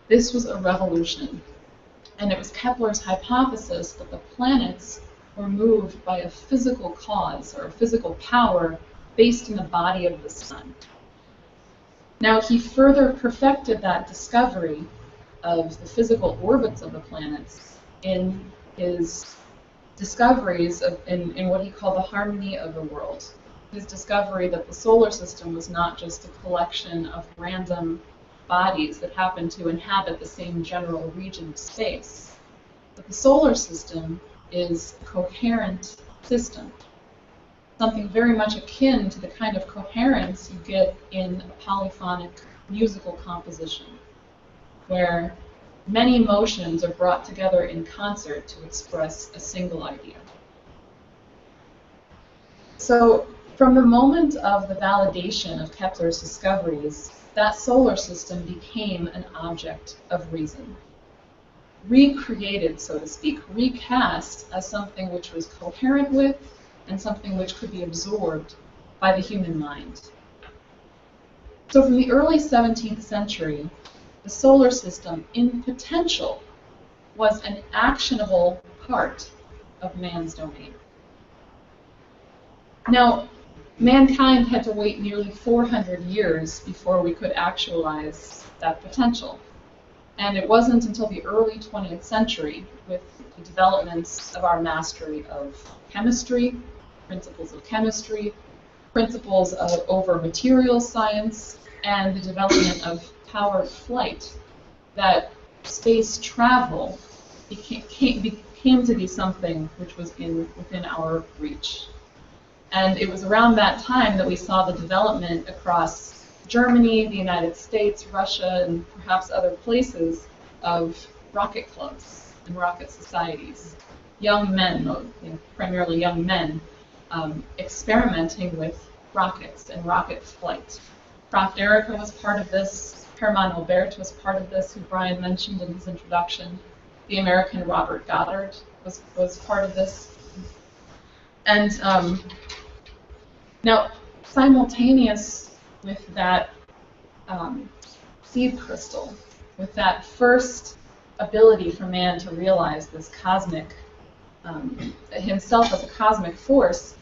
Speaker 4: This was a revolution, and it was Kepler's hypothesis that the planets were moved by a physical cause or a physical power based in the body of the sun. Now, he further perfected that discovery of the physical orbits of the planets in his discoveries in what he called the harmony of the world. His discovery that the solar system was not just a collection of random bodies that happen to inhabit the same general region of space, but the solar system is a coherent system, something very much akin to the kind of coherence you get in a polyphonic musical composition, where many emotions are brought together in concert to express a single idea. So, from the moment of the validation of Kepler's discoveries, that solar system became an object of reason, recreated, so to speak, recast as something which was coherent with and something which could be absorbed by the human mind. So from the early 17th century, the solar system in potential was an actionable part of man's domain. Now, mankind had to wait nearly 400 years before we could actualize that potential. And it wasn't until the early 20th century, with the developments of our mastery of chemistry, principles of chemistry, principles over material science, and the development of powered flight, that space travel became to be something which was within our reach. And it was around that time that we saw the development across Germany, the United States, Russia, and perhaps other places of rocket clubs and rocket societies. Young men, primarily young men, experimenting with rockets and rocket flight. Krafft Ehricke was part of this. Hermann Oberth was part of this, who Brian mentioned in his introduction. The American Robert Goddard was part of this. And now, simultaneous with that seed crystal, with that first ability for man to realize this cosmic, himself as a cosmic force,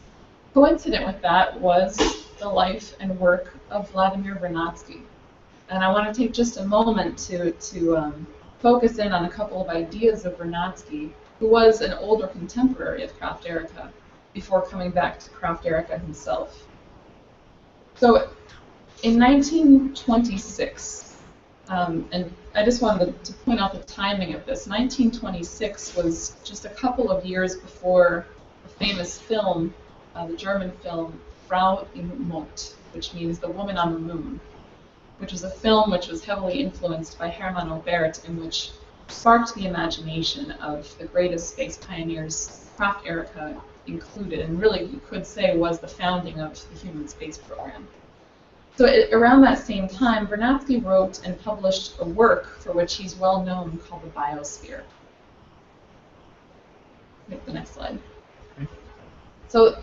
Speaker 4: coincident with that was the life and work of Vladimir Vernadsky. And I want to take just a moment to focus in on a couple of ideas of Vernadsky, who was an older contemporary of Krafft Ehricke, before coming back to Krafft Ehricke himself. So in 1926, and I just wanted to point out the timing of this, 1926 was just a couple of years before the famous film, the German film Frau im Mond, which means The Woman on the Moon, which was a film which was heavily influenced by Hermann Oberth, and which sparked the imagination of the greatest space pioneers, Krafft Ehricke included, and really you could say was the founding of the human space program. So around that same time, Vernadsky wrote and published a work for which he's well known called the Biosphere. Make the next slide. So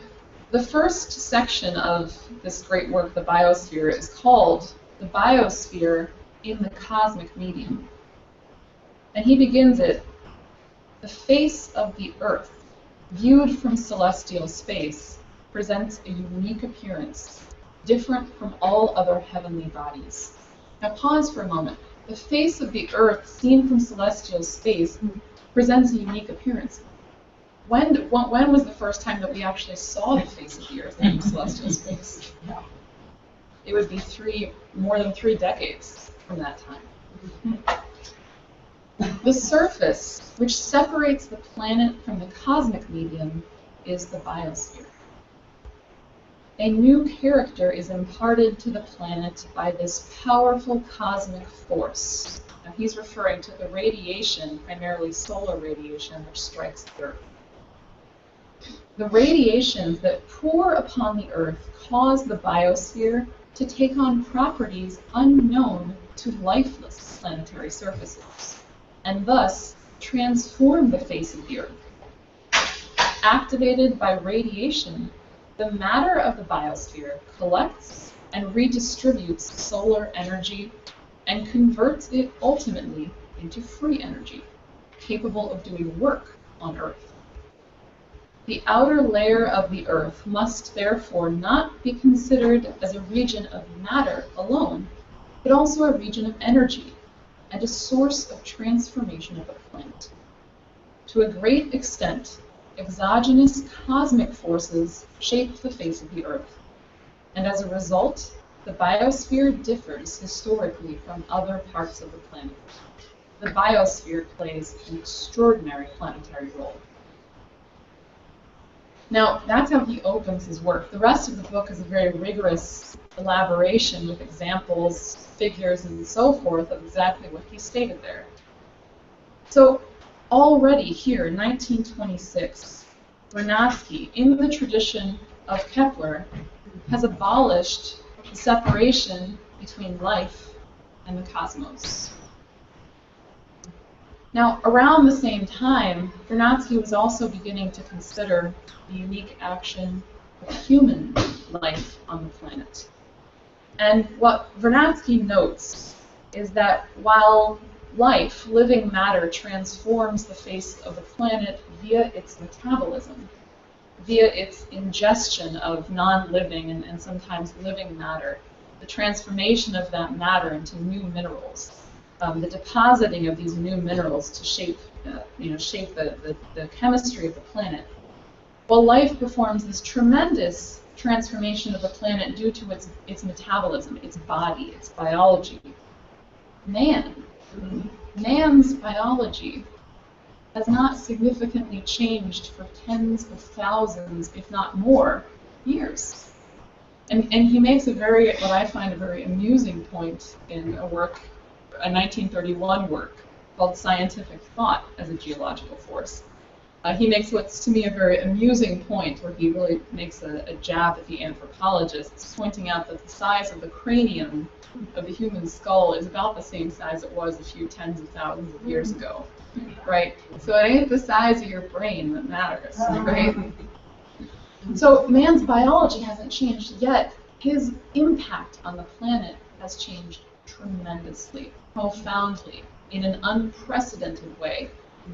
Speaker 4: the first section of this great work, the Biosphere, is called The Biosphere in the Cosmic Medium. And he begins it, the face of the Earth, viewed from celestial space, presents a unique appearance, different from all other heavenly bodies. Now pause for a moment. The face of the Earth, seen from celestial space, presents a unique appearance. When was the first time that we actually saw the face of the Earth in celestial space? It would be more than 3 decades from that time. The surface, which separates the planet from the cosmic medium, is the biosphere. A new character is imparted to the planet by this powerful cosmic force. Now he's referring to the radiation, primarily solar radiation, which strikes the Earth. The radiations that pour upon the Earth cause the biosphere to take on properties unknown to lifeless planetary surfaces, and thus transform the face of the Earth. Activated by radiation, the matter of the biosphere collects and redistributes solar energy and converts it ultimately into free energy, capable of doing work on Earth. The outer layer of the Earth must therefore not be considered as a region of matter alone, but also a region of energy and a source of transformation of the planet. To a great extent, exogenous cosmic forces shape the face of the Earth, and as a result, the biosphere differs historically from other parts of the planet. The biosphere plays an extraordinary planetary role. Now, that's how he opens his work. The rest of the book is a very rigorous elaboration with examples, figures, and so forth of exactly what he stated there. So, already here in 1926, Vernadsky, in the tradition of Kepler, has abolished the separation between life and the cosmos. Now, around the same time, Vernadsky was also beginning to consider the unique action of human life on the planet. And what Vernadsky notes is that while life, living matter, transforms the face of the planet via its metabolism, via its ingestion of non-living and sometimes living matter, the transformation of that matter into new minerals, the depositing of these new minerals to shape the chemistry of the planet. While life performs this tremendous transformation of the planet due to its metabolism, its body, its biology, man's biology has not significantly changed for tens of thousands, if not more, years. And he makes what I find a very amusing point in a 1931 work called Scientific Thought as a Geological Force. He makes what's to me a very amusing point where he really makes a jab at the anthropologists, pointing out that the size of the cranium of the human skull is about the same size it was a few tens of thousands of years ago, right? So it ain't the size of your brain that matters, right? So man's biology hasn't changed yet. His impact on the planet has changed tremendously, profoundly, in an unprecedented way.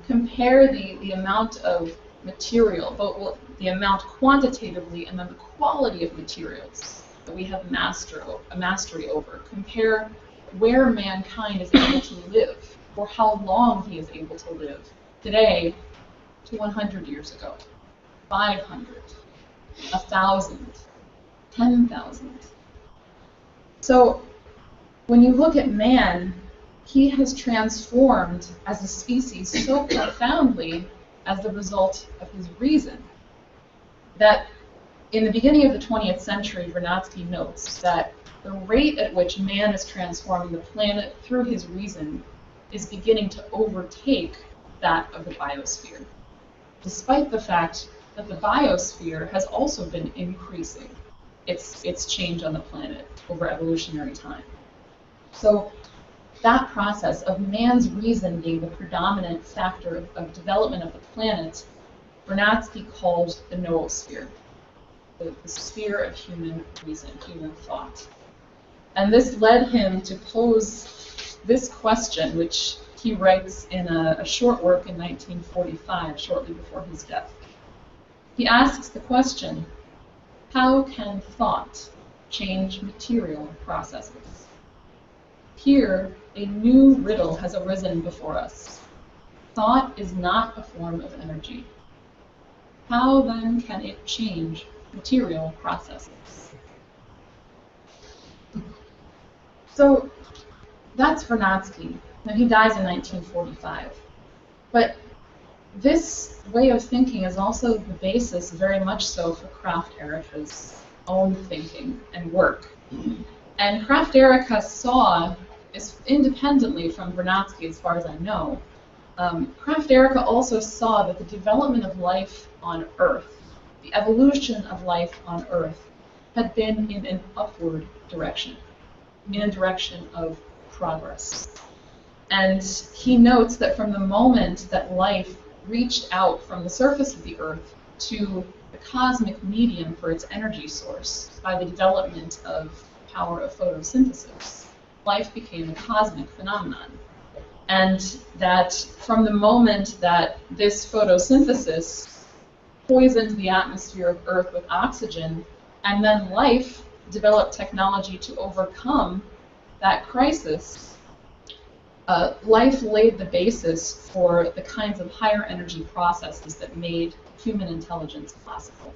Speaker 4: Compare the amount of material, both the amount quantitatively and then the quality of materials that we have a mastery over. Compare where mankind is able to live for how long he is able to live today to 100 years ago, 500, 1,000, 10,000. So when you look at man, he has transformed as a species so profoundly as the result of his reason that in the beginning of the 20th century, Vernadsky notes that the rate at which man is transforming the planet through his reason is beginning to overtake that of the biosphere, despite the fact that the biosphere has also been increasing its change on the planet over evolutionary time. So that process of man's reason being the predominant factor of development of the planet, Vernadsky called the noosphere, the sphere of human reason, human thought. And this led him to pose this question, which he writes in a short work in 1945, shortly before his death. He asks the question, how can thought change material processes? Here, a new riddle has arisen before us. Thought is not a form of energy. How then can it change material processes? So that's Vernadsky. Now, he dies in 1945. But this way of thinking is also the basis, very much so, for Krafft Ehricke's own thinking and work. And Krafft Ehricke saw, independently from Vernadsky, as far as I know, Krafft Ehricke also saw that the development of life on Earth, the evolution of life on Earth, had been in an upward direction, in a direction of progress. And he notes that from the moment that life reached out from the surface of the Earth to the cosmic medium for its energy source by the development of the power of photosynthesis, life became a cosmic phenomenon. And that from the moment that this photosynthesis poisoned the atmosphere of Earth with oxygen, and then life developed technology to overcome that crisis, life laid the basis for the kinds of higher energy processes that made human intelligence possible.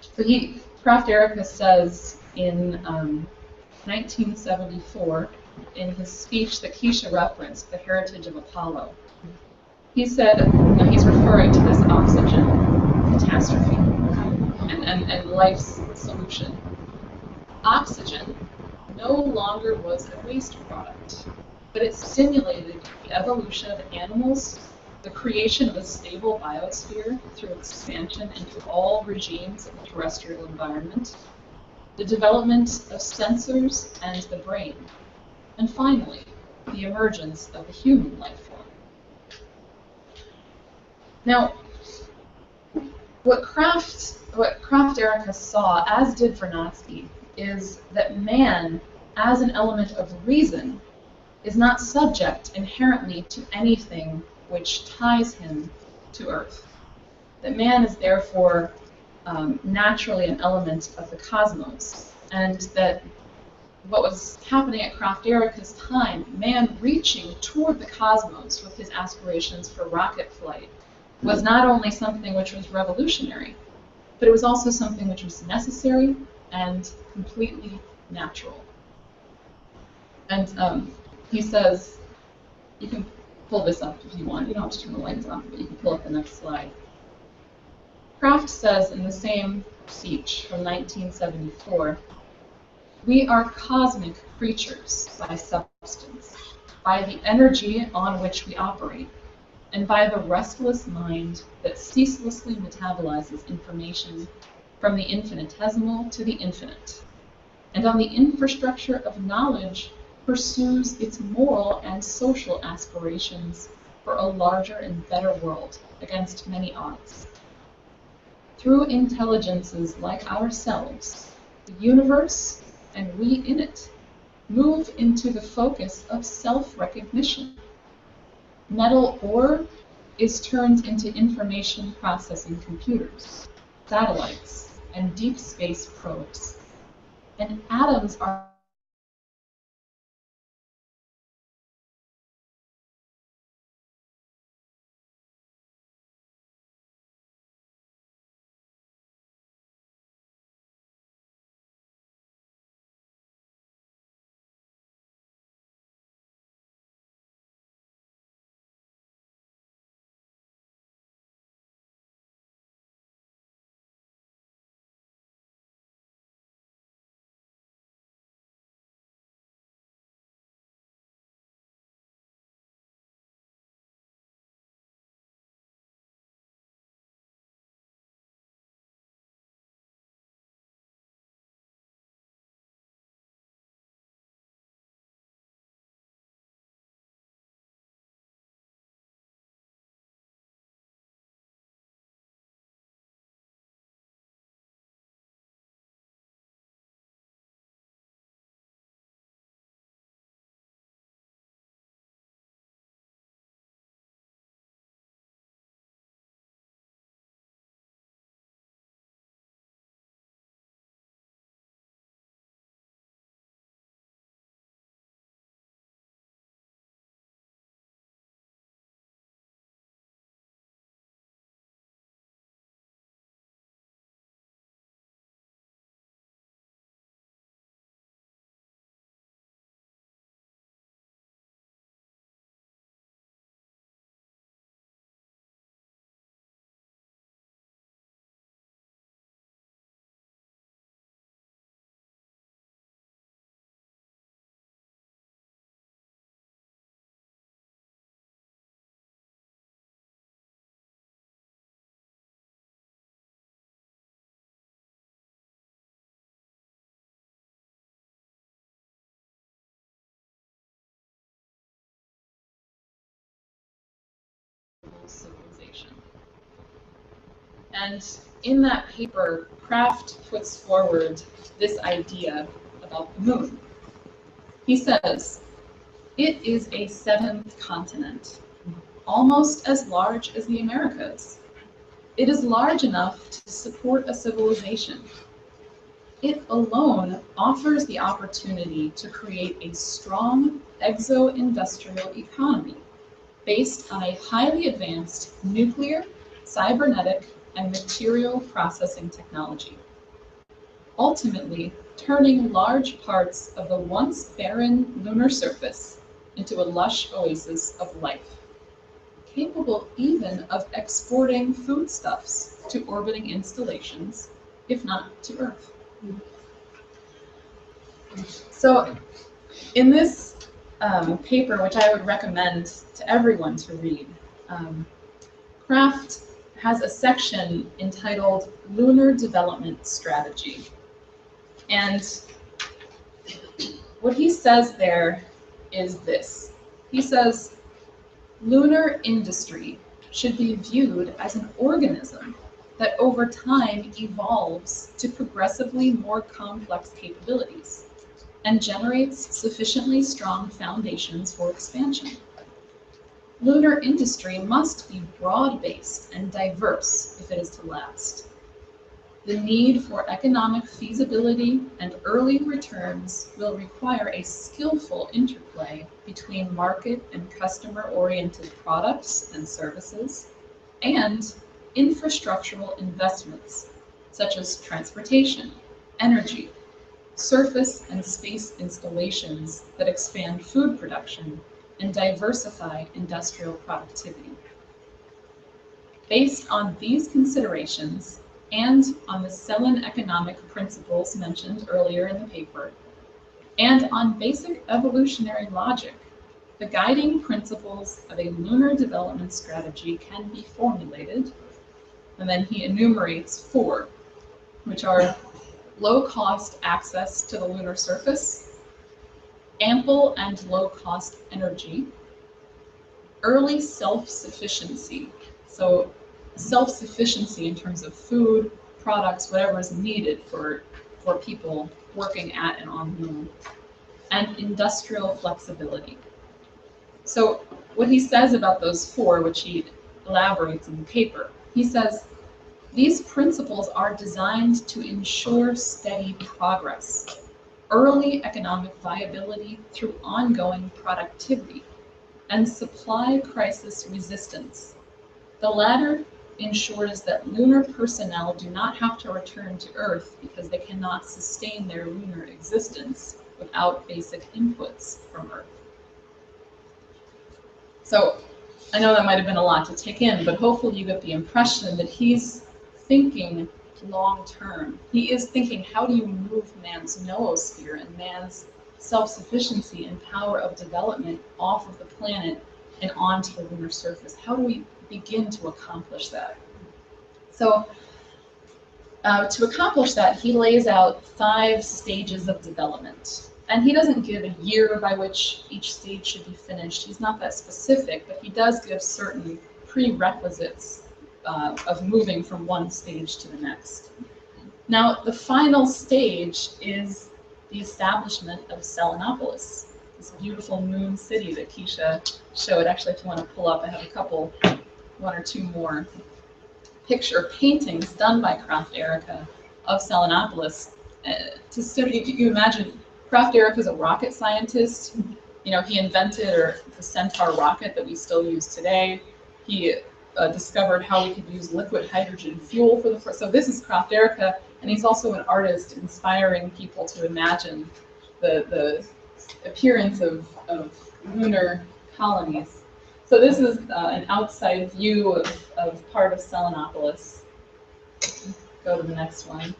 Speaker 4: So Krafft Ehricke says in 1974, in his speech that Kesha referenced, The Heritage of Apollo, he said, he's referring to this oxygen catastrophe and life's solution. Oxygen no longer was a waste product, but it stimulated the evolution of animals, the creation of a stable biosphere through expansion into all regimes of the terrestrial environment, the development of sensors and the brain, and finally, the emergence of the human life form. Now, what Krafft Ehricke saw, as did Vernadsky, is that man, as an element of reason, is not subject inherently to anything which ties him to Earth. That man is therefore naturally an element of the cosmos, and that what was happening at Krafft Ehricke's time, man reaching toward the cosmos with his aspirations for rocket flight, was not only something which was revolutionary, but it was also something which was necessary and completely natural. And he says, you can pull this up if you want. You don't have to turn the lights off, but you can pull up the next slide. Krafft says in the same speech from 1974, we are cosmic creatures by substance, by the energy on which we operate, and by the restless mind that ceaselessly metabolizes information from the infinitesimal to the infinite, and on the infrastructure of knowledge pursues its moral and social aspirations for a larger and better world against many odds. Through intelligences like ourselves, the universe, and we in it, move into the focus of self-recognition. Metal ore is turned into information processing computers, satellites, and deep space probes. And atoms are civilization. And in that paper, Krafft puts forward this idea about the moon. He says, "It is a seventh continent, almost as large as the Americas. It is large enough to support a civilization. It alone offers the opportunity to create a strong exo-industrial economy based on a highly advanced nuclear, cybernetic, and material processing technology, ultimately turning large parts of the once barren lunar surface into a lush oasis of life, capable even of exporting foodstuffs to orbiting installations, if not to Earth." So in this paper, which I would recommend to everyone to read, Krafft has a section entitled Lunar Development Strategy. And what he says there is this. He says, lunar industry should be viewed as an organism that over time evolves to progressively more complex capabilities and generates sufficiently strong foundations for expansion. Lunar industry must be broad-based and diverse if it is to last. The need for economic feasibility and early returns will require a skillful interplay between market and customer-oriented products and services, and infrastructural investments, such as transportation, energy, surface and space installations that expand food production and diversify industrial productivity. Based on these considerations, and on the Helen economic principles mentioned earlier in the paper, and on basic evolutionary logic, the guiding principles of a lunar development strategy can be formulated, and then he enumerates 4, which are low-cost access to the lunar surface, ample and low-cost energy, early self-sufficiency, so self-sufficiency in terms of food, products, whatever is needed for people working at and on the moon, and industrial flexibility. So what he says about those 4, which he elaborates in the paper, he says, these principles are designed to ensure steady progress, early economic viability through ongoing productivity, and supply crisis resistance. The latter ensures that lunar personnel do not have to return to Earth because they cannot sustain their lunar existence without basic inputs from Earth. So I know that might have been a lot to take in, but hopefully you get the impression that he's thinking long term. He is thinking, how do you move man's noosphere and man's self-sufficiency and power of development off of the planet and onto the lunar surface? How do we begin to accomplish that? So to accomplish that, he lays out 5 stages of development. And he doesn't give a year by which each stage should be finished. He's not that specific, but he does give certain prerequisites of moving from one stage to the next. Now, the final stage is the establishment of Selenopolis, this beautiful moon city that Kesha showed. Actually, if you want to pull up, I have a couple, 1 or 2 more picture paintings done by Krafft Ehricke of Selenopolis. To study, you imagine, Krafft Ehricke is a rocket scientist. You know, he invented the Centaur rocket that we still use today. He discovered how we could use liquid hydrogen fuel for the first. So this is Krafft Ehricke, and he's also an artist, inspiring people to imagine the appearance of lunar colonies. So this is an outside view of part of Selenopolis. Go to the next one.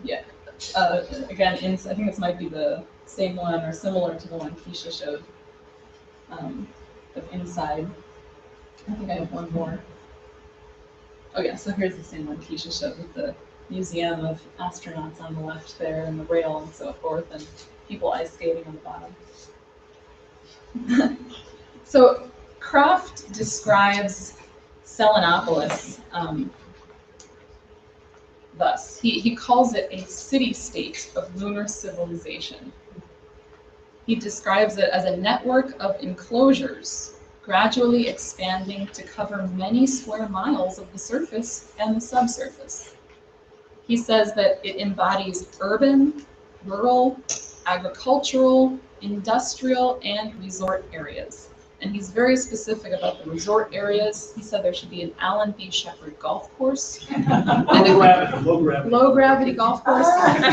Speaker 4: Yeah. Again, I think this might be the same one or similar to the one Kesha showed. Of inside. I think I have 1 more. Oh yeah, so here's the same one Kesha showed with the museum of astronauts on the left there and the rail and so forth, and people ice skating on the bottom. So
Speaker 5: Krafft describes Selenopolis thus. He calls it a city-state of lunar civilization. He describes it as a network of enclosures, gradually expanding to cover many square miles of the surface and the subsurface. He says that it embodies urban, rural, agricultural, industrial, and resort areas. And he's very specific about the resort areas. He said there should be an Alan B. Shepard golf course, low gravity golf course, and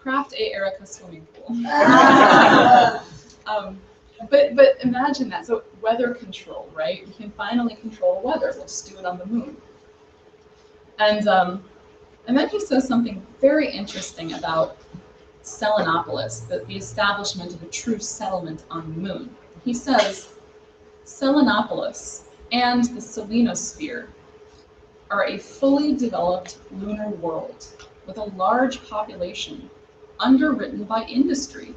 Speaker 5: Krafft Ehricke swimming pool. But imagine that. So weather control, right? We can finally control weather. We'll just do it on the moon. And then he says something very interesting about Selenopolis, the establishment of a true settlement on the moon. He says, Selenopolis and the selenosphere are a fully developed lunar world with a large population underwritten by industry.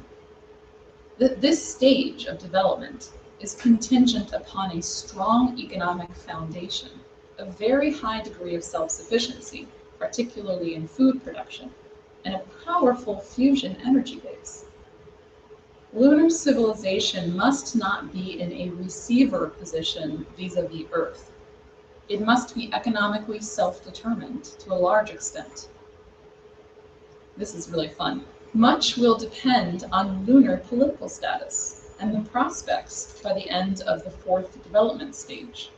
Speaker 5: This stage of development is contingent upon a strong economic foundation, a very high degree of self-sufficiency, particularly in food production, and a powerful fusion energy base. Lunar civilization must not be in a receiver position vis-a-vis Earth. It must be economically self-determined to a large extent. This is really fun. Much will depend on lunar political status and the prospects by the end of the fourth development stage.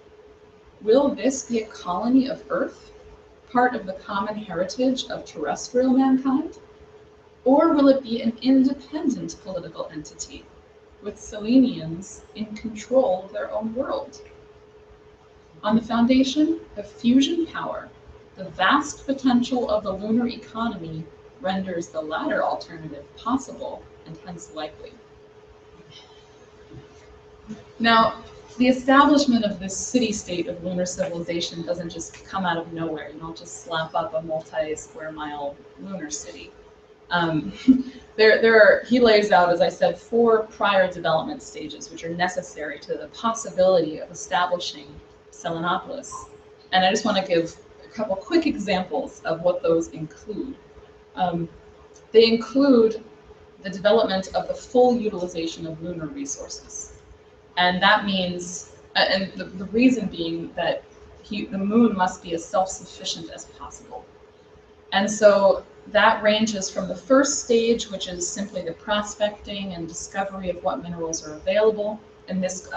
Speaker 5: Will this be a colony of Earth, part of the common heritage of terrestrial mankind? Or will it be an independent political entity, with Selenians in control of their own world? On the foundation of fusion power, the vast potential of the lunar economy renders the latter alternative possible and hence likely. Now, the establishment of this city-state of lunar civilization doesn't just come out of nowhere. You don't just slap up a multi-square-mile lunar city. He lays out, as I said, 4 prior development stages which are necessary to the possibility of establishing Selenopolis. And I just want to give a couple quick examples of what those include. They include the development of the full utilization of lunar resources. And that means, and the reason being that the moon must be as self-sufficient as possible. And so that ranges from the first stage, which is simply the prospecting and discovery of what minerals are available, and this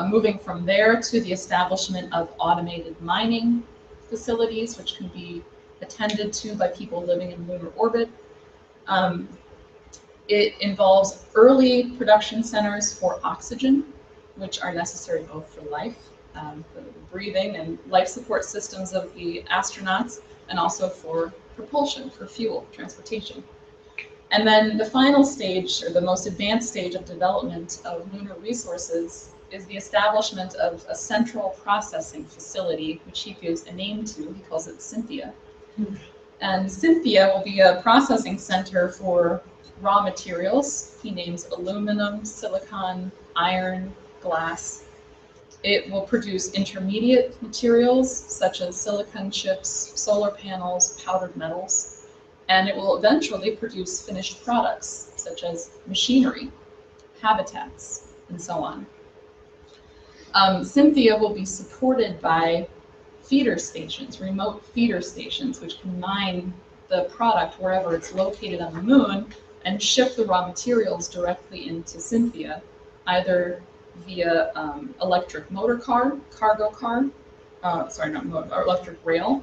Speaker 5: moving from there to the establishment of automated mining facilities, which can be attended to by people living in lunar orbit. It involves early production centers for oxygen, which are necessary both for life, the breathing and life support systems of the astronauts, and also for propulsion, for fuel, transportation. And then the final stage, or the most advanced stage of development of lunar resources, is the establishment of a central processing facility, which he gives a name to. He calls it Cynthia. And Cynthia will be a processing center for raw materials. He names aluminum, silicon, iron, glass. It will produce intermediate materials such as silicon chips, solar panels, powdered metals, and it will eventually produce finished products such as machinery, habitats, and so on. Cynthia will be supported by feeder stations, remote feeder stations, which can mine the product wherever it's located on the moon and ship the raw materials directly into Cynthia, either via electric motor car, cargo car, electric rail,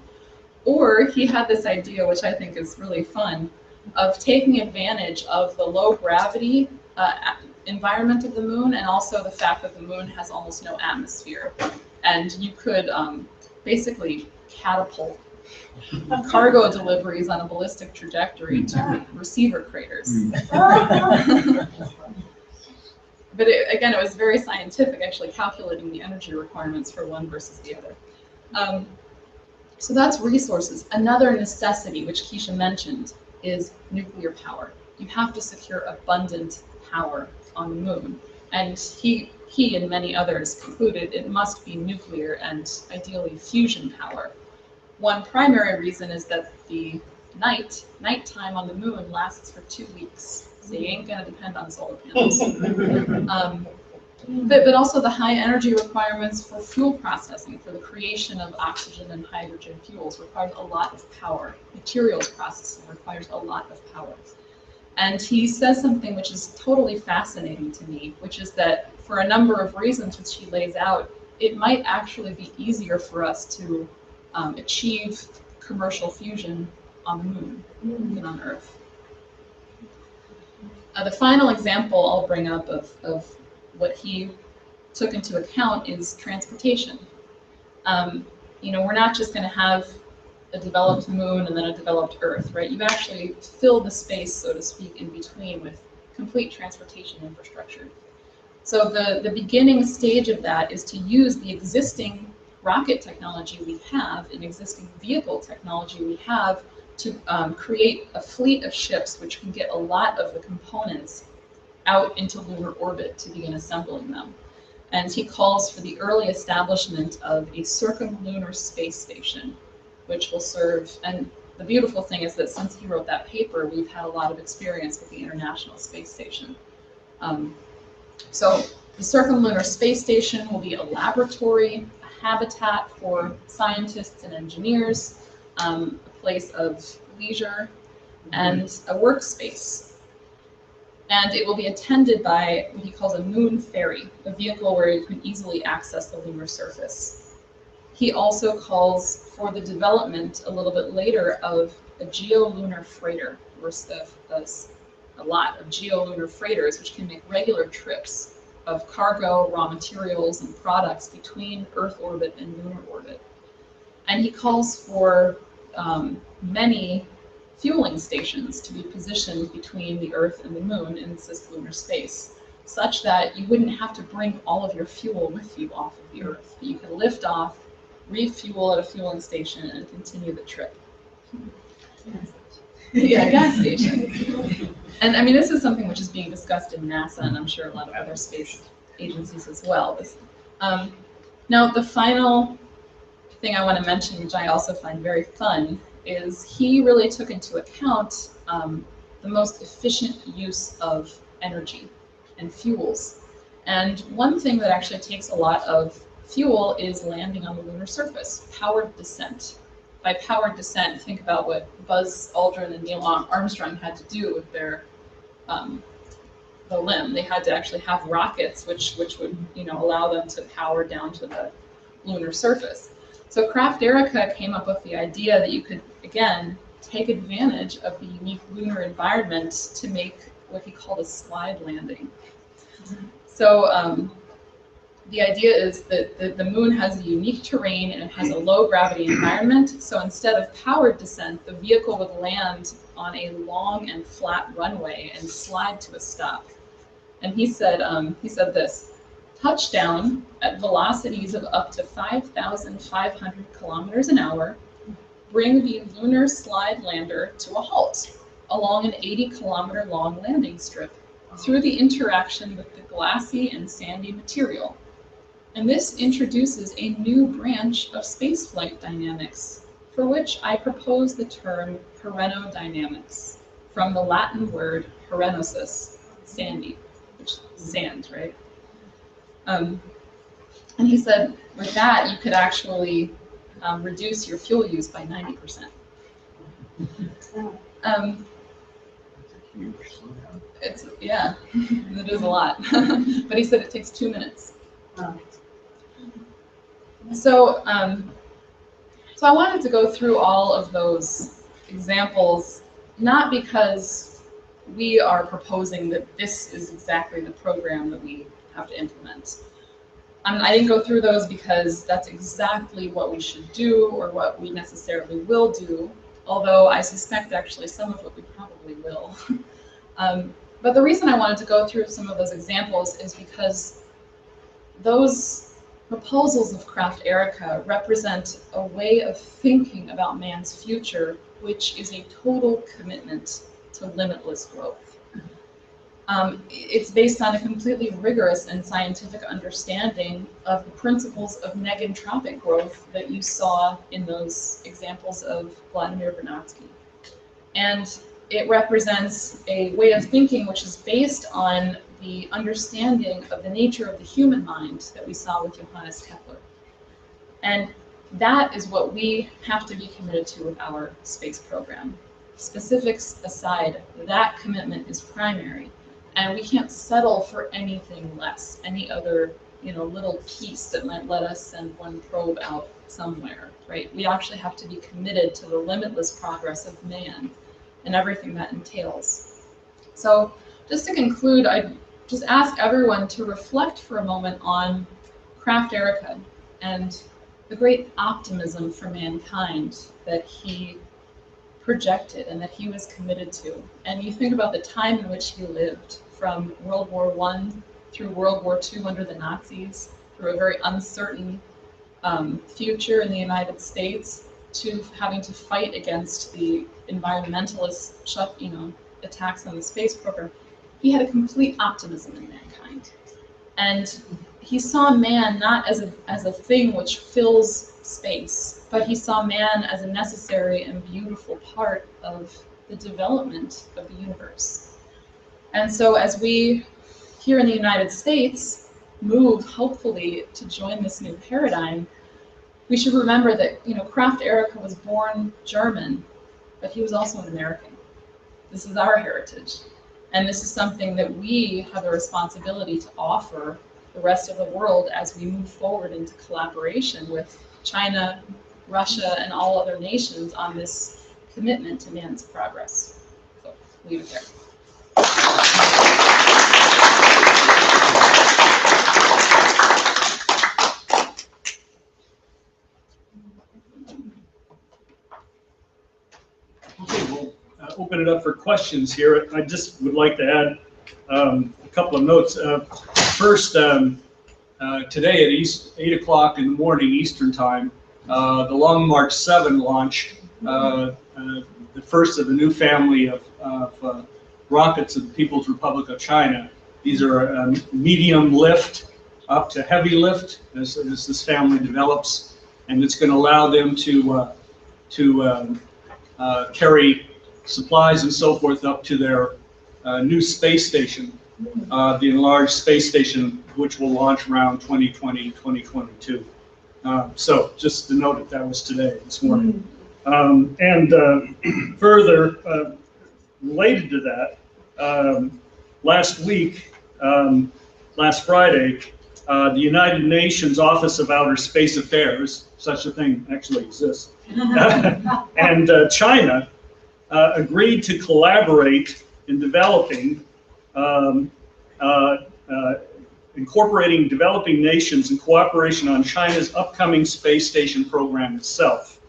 Speaker 5: or he had this idea, which I think is really fun, of taking advantage of the low gravity environment of the moon, and also the fact that the moon has almost no atmosphere. And you could basically catapult cargo deliveries on a ballistic trajectory to receiver craters. But again, it was very scientific, actually calculating the energy requirements for one versus the other. So that's resources. Another necessity, which Kesha mentioned, is nuclear power. You have to secure abundant power on the moon. And he and many others concluded it must be nuclear and ideally fusion power. One primary reason is that the nighttime on the moon lasts for 2 weeks, so you ain't gonna depend on solar panels. But also the high energy requirements for fuel processing, for the creation of oxygen and hydrogen fuels, requires a lot of power. Materials processing requires a lot of power. And he says something which is totally fascinating to me, which is that for a number of reasons which he lays out, it might actually be easier for us to achieve commercial fusion on the moon than on Earth. The final example I'll bring up of what he took into account is transportation. We're not just going to have a developed moon and then a developed Earth, right? You actually fill the space, so to speak, in between with complete transportation infrastructure. So the beginning stage of that is to use the existing rocket technology we have and existing vehicle technology we have to create a fleet of ships which can get a lot of the components out into lunar orbit to begin assembling them. And he calls for the early establishment of a circumlunar space station, which will serve, and the beautiful thing is that since he wrote that paper, we've had a lot of experience with the International Space Station. So the circumlunar space station will be a laboratory, a habitat for scientists and engineers, a place of leisure, and a workspace. And it will be attended by what he calls a moon ferry, a vehicle where you can easily access the lunar surface. He also calls for the development a little bit later of a geolunar freighter. There's a lot of geolunar freighters which can make regular trips of cargo, raw materials, and products between Earth orbit and lunar orbit. And he calls for many fueling stations to be positioned between the Earth and the moon in cislunar space, such that you wouldn't have to bring all of your fuel with you off of the Earth. You could lift off, refuel at a fueling station, and continue the trip. Yeah, gas station. And I mean, this is something which is being discussed in NASA, and I'm sure a lot of other space agencies as well. Now, the final thing I want to mention, which I also find very fun, is he really took into account the most efficient use of energy and fuels. And one thing that actually takes a lot of fuel is landing on the lunar surface, powered descent. By powered descent, think about what Buzz Aldrin and Neil Armstrong had to do with their the LIM. They had to actually have rockets which would allow them to power down to the lunar surface. So Krafft Ehricke came up with the idea that you could, again, take advantage of the unique lunar environment to make what he called a slide landing. So the idea is that the moon has a unique terrain and it has a low gravity environment. So instead of powered descent, the vehicle would land on a long and flat runway and slide to a stop. And he said this: touchdown at velocities of up to 5,500 kilometers an hour, bring the lunar slide lander to a halt along an 80-kilometer long landing strip through the interaction with the glassy and sandy material. And this introduces a new branch of spaceflight dynamics, for which I propose the term perenodynamics, from the Latin word perenosis, sandy, which is sand, right? And he said, with that, you could actually reduce your fuel use by 90%. Yeah, it is a lot. But he said it takes 2 minutes. So I wanted to go through all of those examples, not because we are proposing that this is exactly the program that we have to implement. I didn't go through those because that's exactly what we should do or what we necessarily will do, although I suspect actually some of what we probably will. But the reason I wanted to go through some of those examples is because those proposals of Krafft Ehricke represent a way of thinking about man's future, which is a total commitment to limitless growth. It's based on a completely rigorous and scientific understanding of the principles of negentropic growth that you saw in those examples of Vladimir Vernadsky. And it represents a way of thinking which is based on the understanding of the nature of the human mind that we saw with Johannes Kepler. And that is what we have to be committed to with our space program. Specifics aside, that commitment is primary. And we can't settle for anything less, any other, little piece that might let us send one probe out somewhere, right? We actually have to be committed to the limitless progress of man and everything that entails. So just to conclude, I just ask everyone to reflect for a moment on Krafft Ehricke and the great optimism for mankind that he projected and that he was committed to. And you think about the time in which he lived, from World War I through World War II under the Nazis, through a very uncertain future in the United States, to having to fight against the environmentalist attacks on the space program. He had a complete optimism in mankind. And he saw man not as a thing which fills space, but he saw man as a necessary and beautiful part of the development of the universe. And so as we here in the United States move hopefully to join this new paradigm, we should remember that Krafft Ehricke was born German, but he was also an American. This is our heritage. And this is something that we have a responsibility to offer the rest of the world as we move forward into collaboration with China, Russia, and all other nations on this commitment to man's progress. So, leave it there.
Speaker 1: Okay, we'll open it up for questions here. I just would like to add a couple of notes. First, today at 8 o'clock in the morning Eastern Time, the Long March 7 launched the first of the new family of rockets of the People's Republic of China. These are medium lift up to heavy lift as this family develops, and it's going to allow them to carry supplies and so forth up to their new space station, the enlarged space station, which will launch around 2020, 2022. So just to note that was today, this morning. Further, related to that, last week, last Friday, the United Nations Office of Outer Space Affairs, such a thing actually exists, and China agreed to collaborate in developing, incorporating developing nations in cooperation on China's upcoming space station program itself.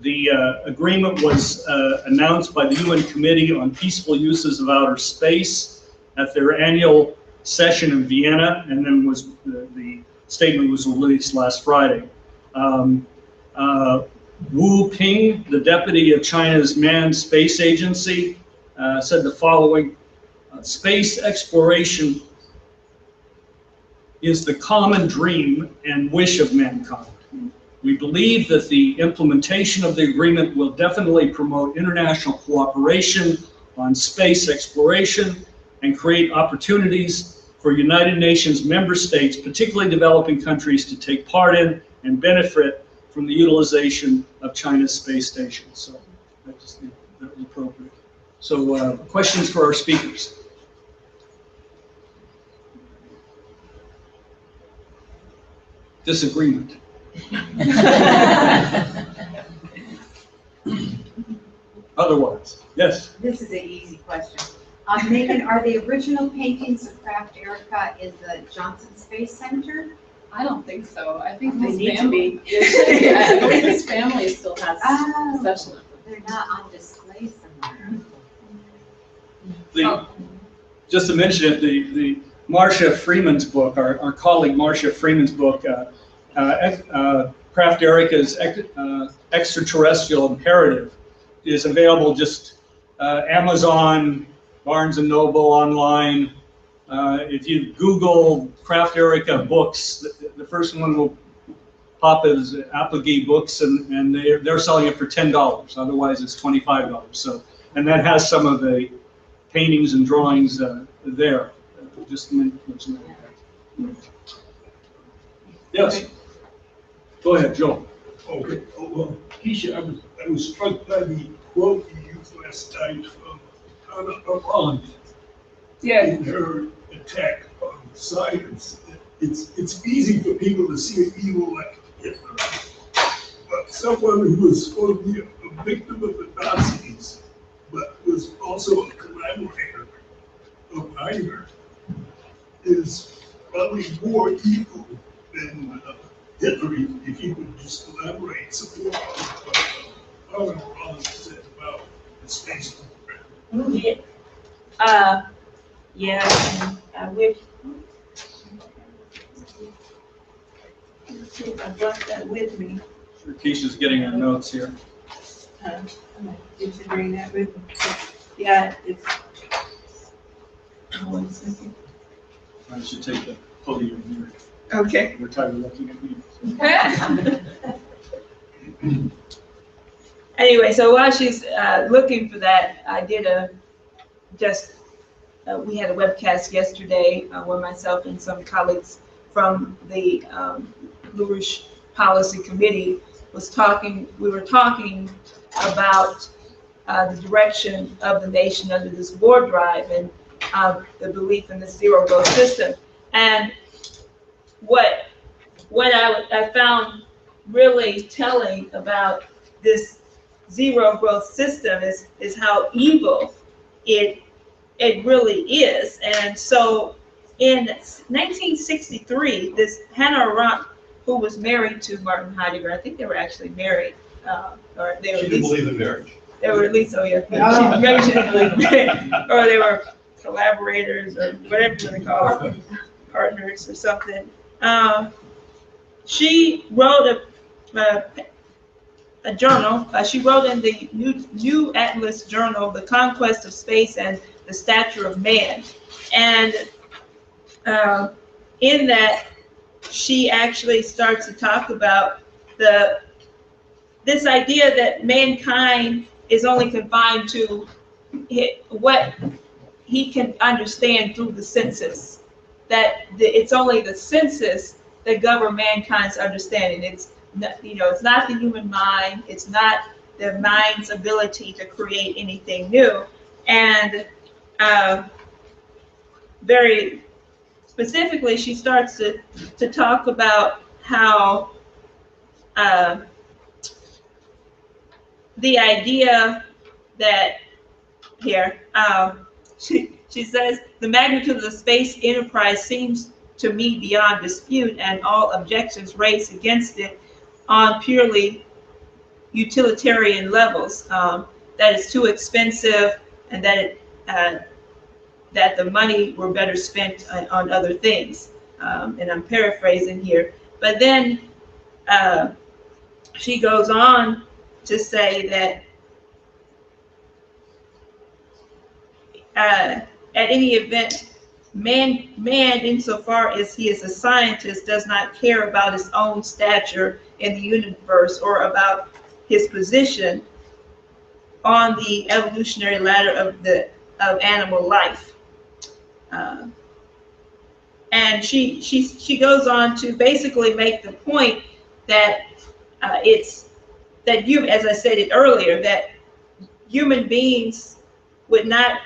Speaker 1: The agreement was announced by the UN Committee on Peaceful Uses of Outer Space at their annual session in Vienna, and then the statement was released last Friday. Wu Ping, the deputy of China's Manned Space Agency, said the following: space exploration is the common dream and wish of mankind. We believe that the implementation of the agreement will definitely promote international cooperation on space exploration and create opportunities for United Nations member states, particularly developing countries, to take part in and benefit from the utilization of China's space station. So I just think that was appropriate. So questions for our speakers? Disagreement? Otherwise, yes?
Speaker 6: This is an easy question. Megan, are the original paintings of Krafft Ehricke in the Johnson Space Center?
Speaker 5: I don't think so. I think
Speaker 6: They
Speaker 5: his
Speaker 6: need to
Speaker 5: family.
Speaker 6: be.
Speaker 5: I believe his family still has
Speaker 6: Oh,
Speaker 5: possession of them.
Speaker 6: they're not on display somewhere.
Speaker 1: Just to mention it, the Marcia Freeman's book, our colleague Marcia Freeman's book, Krafft Ehricke's Extraterrestrial Imperative, is available just Amazon, Barnes and Noble online. If you Google Krafft Ehricke books, the first one will pop as Applegate Books, and they're selling it for $10. Otherwise, it's $25. So, and that has some of the paintings and drawings there. Just mention that. Yes. Go ahead, Joe.
Speaker 7: Okay. Oh, well, Kesha, I was struck by the quote you used last night from Hannah Arendt in her attack on science. It's easy for people to see an evil like Hitler, but someone who was supposed to be a victim of the Nazis, but was also a collaborator of either, is probably more evil than Hitler, if you would just elaborate some more on what Ron said about the space program.
Speaker 3: Yeah, I wish. Let's see if I brought that with me.
Speaker 1: Sure, Keisha's getting her notes here.
Speaker 3: I'm considering that with me. Yeah, it's. One second.
Speaker 1: I should take the podium here.
Speaker 3: Okay.
Speaker 1: We're tired of looking at me.
Speaker 3: Anyway, so while she's looking for that, I did we had a webcast yesterday where myself and some colleagues from the LaRouche Policy Committee we were talking about the direction of the nation under this war drive and the belief in the zero growth system. And what I found really telling about this zero growth system is how evil it really is. And so in 1963, this Hannah Arendt, who was married to Martin Heidegger, I think they were actually married, or they were
Speaker 2: She didn't believe in marriage.
Speaker 3: They were at least, maybe she didn't believe it, or they were collaborators or whatever they call it, partners or something. She wrote a journal. She wrote in the New Atlas Journal, The Conquest of Space and the Stature of Man. And in that, she actually starts to talk about this idea that mankind is only confined to what he can understand through the senses. That it's only the senses that govern mankind's understanding. It's not the human mind. It's not the mind's ability to create anything new. And very specifically, she starts to talk about how the idea that here, she says, the magnitude of the space enterprise seems to me beyond dispute, and all objections raised against it on purely utilitarian levels. That it's too expensive, and that that the money were better spent on other things. And I'm paraphrasing here, but then she goes on to say that at any event, man, insofar as he is a scientist, does not care about his own stature in the universe or about his position on the evolutionary ladder of animal life. And she goes on to basically make the point that as I said it earlier, that human beings would not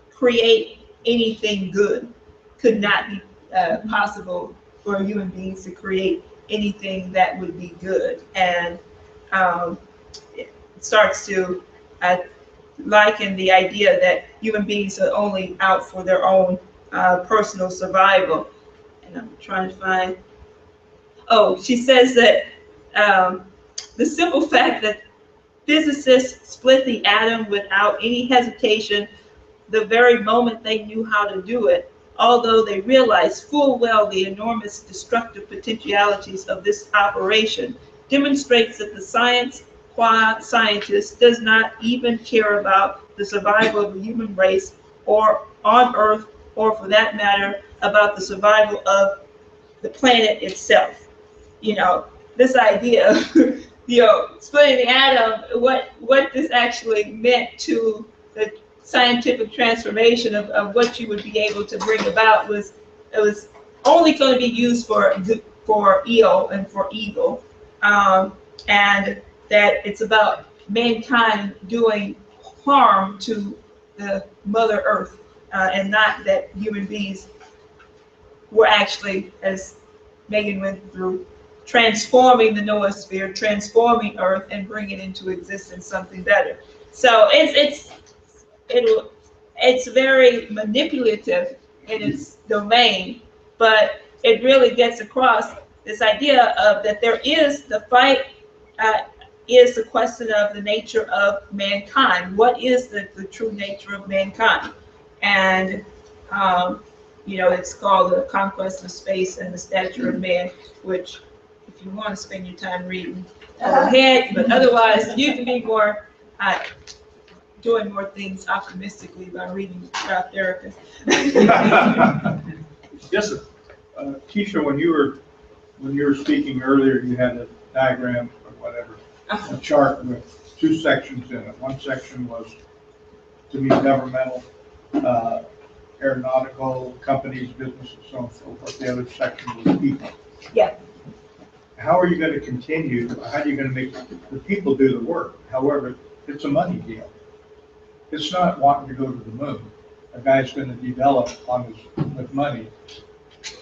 Speaker 3: create anything good. Could not be possible for human beings to create anything that would be good. And it starts to liken the idea that human beings are only out for their own personal survival. And I'm trying to find, she says that the simple fact that physicists split the atom without any hesitation the very moment they knew how to do it, although they realized full well the enormous destructive potentialities of this operation, demonstrates that the scientist does not even care about the survival of the human race or on Earth, or for that matter, about the survival of the planet itself. You know, this idea of, you know, splitting the atom, what this actually meant to the scientific transformation of what you would be able to bring about was, it was only going to be used for ill and for evil, and that it's about mankind doing harm to the Mother Earth, and not that human beings were actually, as Megan went through, transforming the noosphere, transforming Earth, and bringing into existence something better. So it's very manipulative in its domain, but it really gets across this idea of that there is the fight, is the question of the nature of mankind. What is the true nature of mankind? And you know, it's called The Conquest of Space and the Stature of Man, which, if you want to spend your time reading, go ahead, but otherwise you can be more doing more things optimistically by reading Krafft Ehricke.
Speaker 8: Yes, sir. Kesha, when you were speaking earlier, you had a diagram or whatever, a chart with two sections in it. One section was to be governmental, aeronautical companies, businesses, so on and so forth. The other section was people.
Speaker 3: Yeah.
Speaker 8: How are you going to continue? How are you going to make the people do the work? However, it's a money deal. It's not wanting to go to the moon. A guy's going to develop with money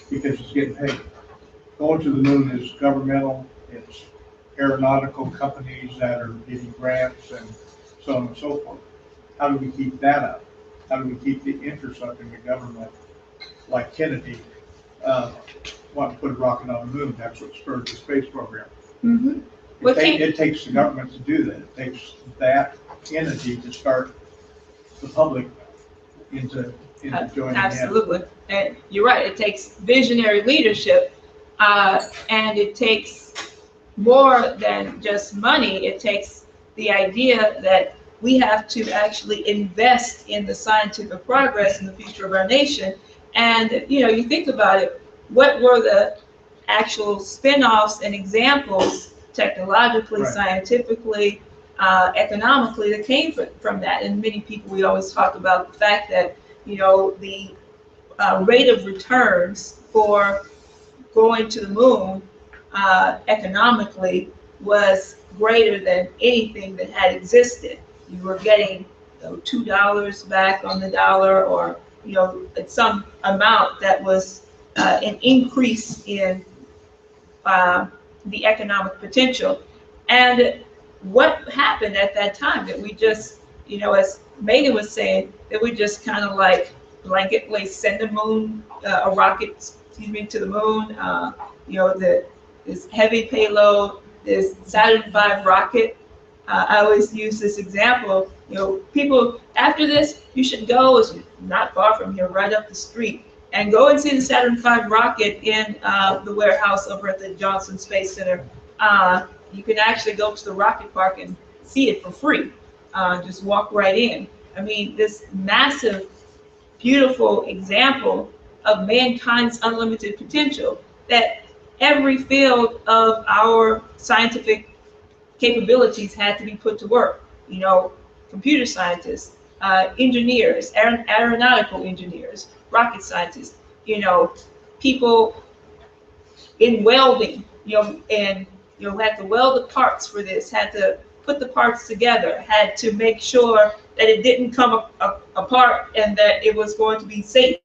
Speaker 8: because he's getting paid. Going to the moon is governmental. It's aeronautical companies that are getting grants and so on and so forth. How do we keep that up? How do we keep the interest up in the government? Like Kennedy wanted to put a rocket on the moon. That's what spurred the space program.
Speaker 3: Mm-hmm.
Speaker 8: It takes the government to do that. It takes that entity to start the public into joining
Speaker 3: Absolutely. In. And you're right. It takes visionary leadership, and it takes more than just money. It takes the idea that we have to actually invest in the scientific progress in the future of our nation. And, you know, you think about it, what were the actual spin-offs and examples technologically,
Speaker 8: right,
Speaker 3: scientifically, economically that came from that? And many people, we always talk about the fact that, you know, the rate of returns for going to the moon economically was greater than anything that had existed. You were getting, you know, $2 back on the dollar, or, you know, at some amount that was an increase in the economic potential. And what happened at that time that we just, you know, as Megan was saying, that we just kind of like blanketly send a rocket, to the moon. You know, this heavy payload, this Saturn V rocket. I always use this example. You know, people, after this, you should go, it's not far from here, right up the street, and go and see the Saturn V rocket in the warehouse over at the Johnson Space Center. You can actually go to the rocket park and see it for free. Just walk right in. I mean, this massive, beautiful example of mankind's unlimited potential, that every field of our scientific capabilities had to be put to work. You know, computer scientists, engineers, aeronautical engineers, rocket scientists, you know, people in welding, you know, and, you know, had to weld the parts for this, had to put the parts together, had to make sure that it didn't come apart and that it was going to be safe.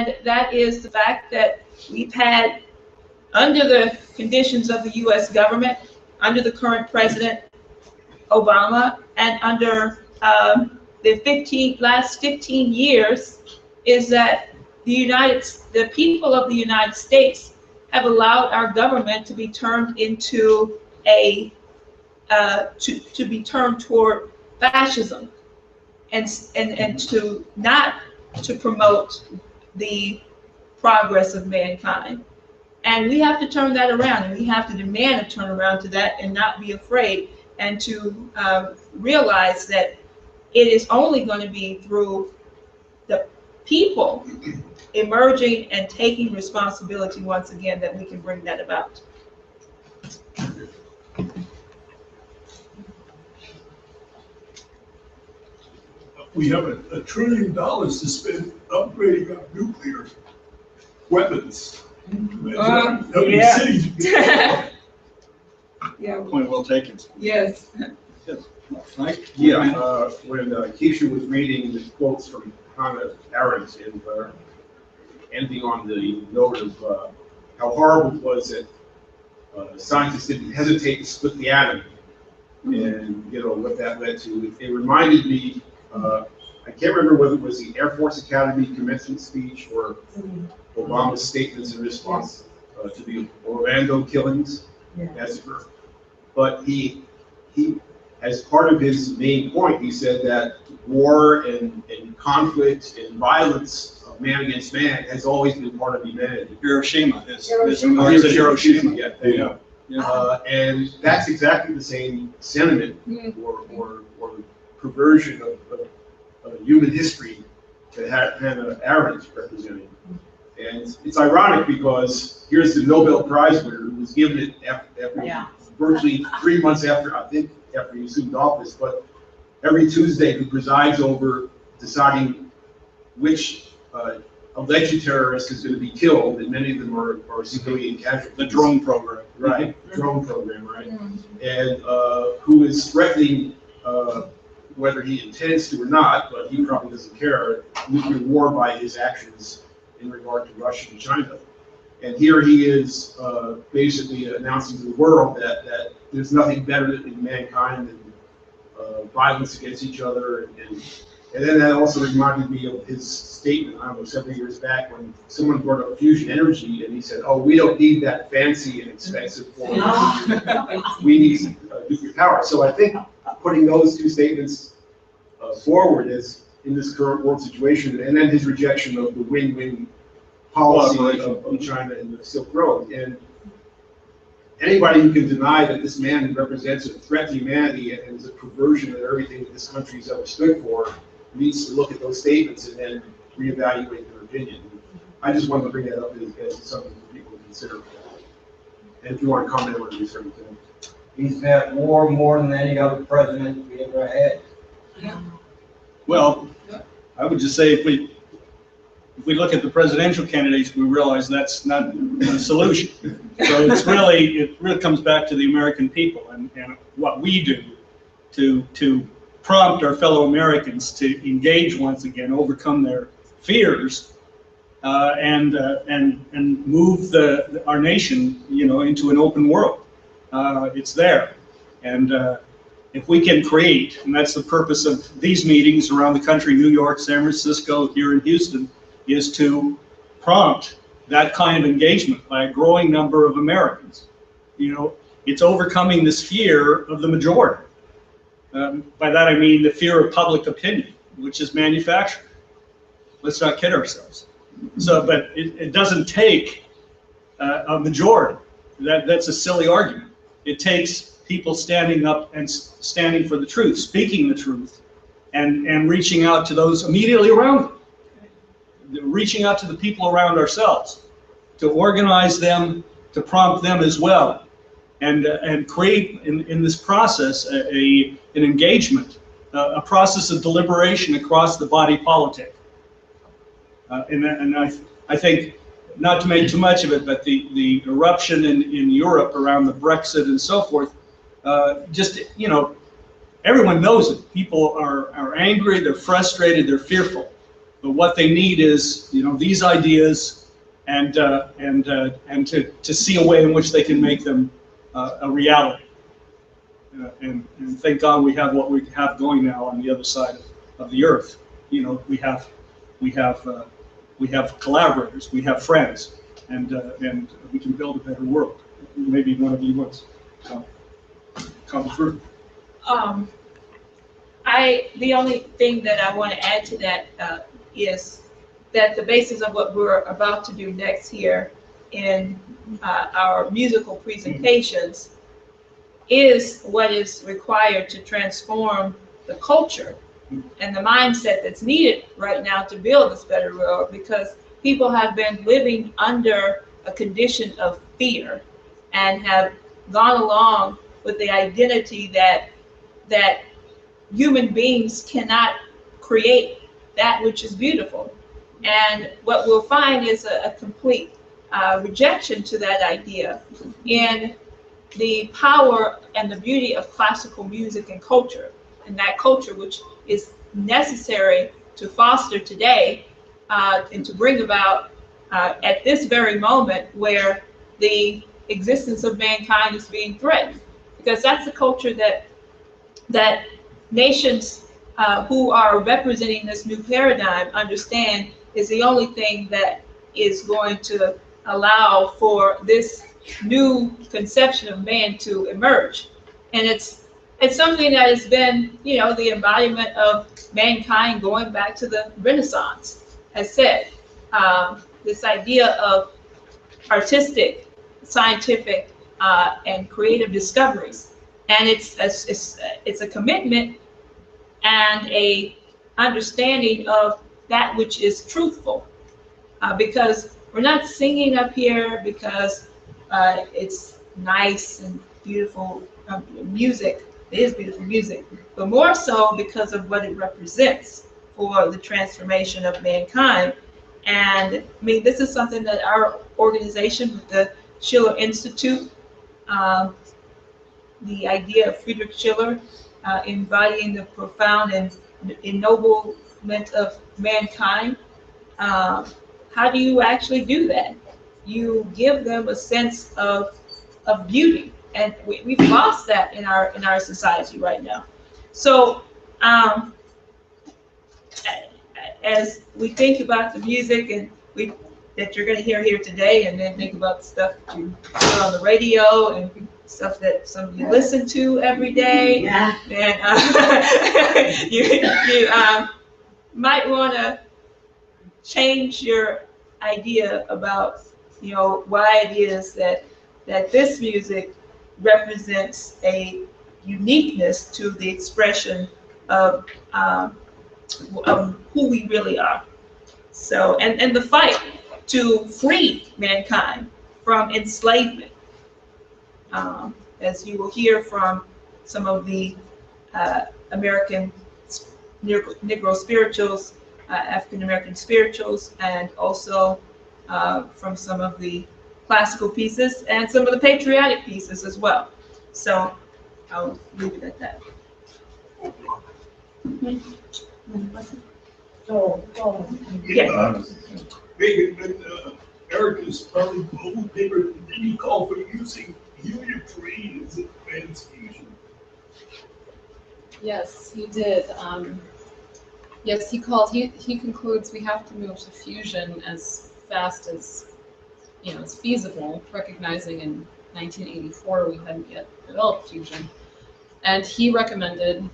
Speaker 3: and that is the fact that we've had, under the conditions of the U.S. government, under the current president, Obama, and under the last 15 years, is that the people of the United States have allowed our government to be turned into to be turned toward fascism, and to not to promote the progress of mankind. And we have to turn that around, and we have to demand a turnaround to that, and not be afraid, and to realize that it is only going to be through the people emerging and taking responsibility once again that we can bring that about.
Speaker 7: We have $1 trillion to spend upgrading our nuclear weapons.
Speaker 3: Yeah.
Speaker 1: Yeah. Point well taken.
Speaker 3: Yes.
Speaker 1: Mike?
Speaker 9: Yeah, when Kesha was reading the quotes from Hannah Arendt and ending on the note of how horrible it was that scientists didn't hesitate to split the atom, and what that led to. It reminded me, I can't remember whether it was the Air Force Academy commencement speech or Obama's statements in response to the Orlando killings, as it were. But he, as part of his main point, he said that war and conflict and violence of man against man has always been part of humanity.
Speaker 1: Hiroshima.
Speaker 9: Hiroshima. Yeah. And that's exactly the same sentiment or perversion of human history that Hannah Arendt represented. And it's ironic because here's the Nobel Prize winner who was given it after virtually 3 months after he assumed office, but every Tuesday who presides over deciding which alleged terrorist is going to be killed, and many of them are civilian casualties.
Speaker 1: The drone program.
Speaker 9: Right, drone program, right? And who is threatening, whether he intends to or not, but he probably doesn't care, nuclear war by his actions in regard to Russia and China. And here he is basically announcing to the world that there's nothing better in mankind than violence against each other. And then that also reminded me of his statement, I don't know, several years back when someone brought up fusion energy and he said, oh, we don't need that fancy and expensive form. We need nuclear power. So I think putting those two statements forward as in this current world situation, and then his rejection of the win-win policy of China and the Silk Road. And anybody who can deny that this man represents a threat to humanity and is a perversion of everything that this country's ever stood for needs to look at those statements and then reevaluate their opinion. I just wanted to bring that up as something for people to consider. And if you want to comment on this or anything.
Speaker 10: He's had war more than any other president we ever had.
Speaker 1: Well, I would just say if we look at the presidential candidates, we realize that's not a solution. So it really comes back to the American people and what we do to prompt our fellow Americans to engage once again, overcome their fears, and move our nation, into an open world. It's there, and if we can create, and that's the purpose of these meetings around the country, New York, San Francisco, here in Houston, is to prompt that kind of engagement by a growing number of Americans. It's overcoming this fear of the majority. By that I mean the fear of public opinion, which is manufactured. Let's not kid ourselves. So, but it doesn't take a majority. That's a silly argument. It takes people standing up and standing for the truth, speaking the truth, and reaching out to those immediately around them, reaching out to the people around ourselves, to organize them, to prompt them as well, and create in this process an engagement, a process of deliberation across the body politic. And I think, not to make too much of it, but the eruption in Europe around the Brexit and so forth, everyone knows it. People are angry, they're frustrated, they're fearful. what they need is, these ideas and to see a way in which they can make them a reality. And thank God we have what we have going now on the other side of the earth. We have collaborators, we have friends, and we can build a better world. Maybe one of you wants to come through.
Speaker 3: The only thing that I want to add to that is that the basis of what we're about to do next here in our musical presentations is what is required to transform the culture and the mindset that's needed right now to build this better world, because people have been living under a condition of fear and have gone along with the identity that human beings cannot create that which is beautiful. And what we'll find is a complete rejection to that idea in the power and the beauty of classical music and culture, and that culture which is necessary to foster today and to bring about at this very moment where the existence of mankind is being threatened, because that's the culture that nations who are representing this new paradigm understand is the only thing that is going to allow for this new conception of man to emerge. And it's something that has been, the embodiment of mankind going back to the Renaissance, as said. This idea of artistic, scientific, and creative discoveries. And it's a commitment and a understanding of that which is truthful, because we're not singing up here because it's nice and beautiful music. It is beautiful music, but more so because of what it represents for the transformation of mankind. And I mean, this is something that our organization with the Schiller Institute, the idea of Friedrich Schiller embodying the profound and ennoblement of mankind. How do you actually do that? You give them a sense of beauty, and we've lost that in our society right now. So as we think about the music and that you're going to hear here today, and then think about the stuff that you hear on the radio and stuff that some of you listen to every day, then you might want to change your idea about why it is that this music represents a uniqueness to the expression of who we really are. So, and the fight to free mankind from enslavement, as you will hear from some of the American Negro spirituals, African American spirituals, and also from some of the classical pieces and some of the patriotic pieces as well. So I'll leave it at that.
Speaker 7: Yeah. Megan, when Erica's probably global paper, did you call for using helium-3 as a transfusion?
Speaker 4: Yes, he did. Yes, he concludes we have to move to fusion as fast as it's feasible, recognizing in 1984 we hadn't yet developed fusion. And he recommended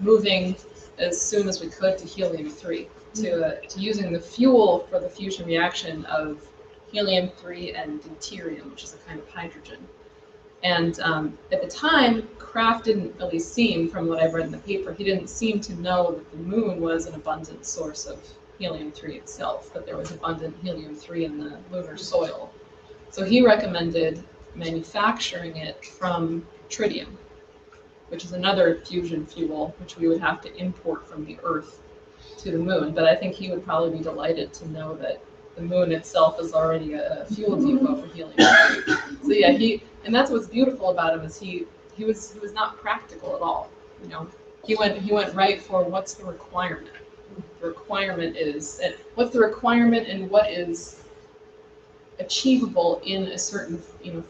Speaker 4: moving as soon as we could to helium-3, to using the fuel for the fusion reaction of helium-3 and deuterium, which is a kind of hydrogen. And at the time, Krafft didn't really seem, from what I've read in the paper, he didn't seem to know that the moon was an abundant source of helium-3 itself, but there was abundant helium-3 in the lunar soil. So he recommended manufacturing it from tritium, which is another fusion fuel, which we would have to import from the Earth to the moon. But I think he would probably be delighted to know that the moon itself is already a fuel depot for helium-3. So yeah, and that's what's beautiful about him, is he was not practical at all. He went right for what's the requirement.
Speaker 5: the requirement is, and what's the requirement and what is achievable in a certain,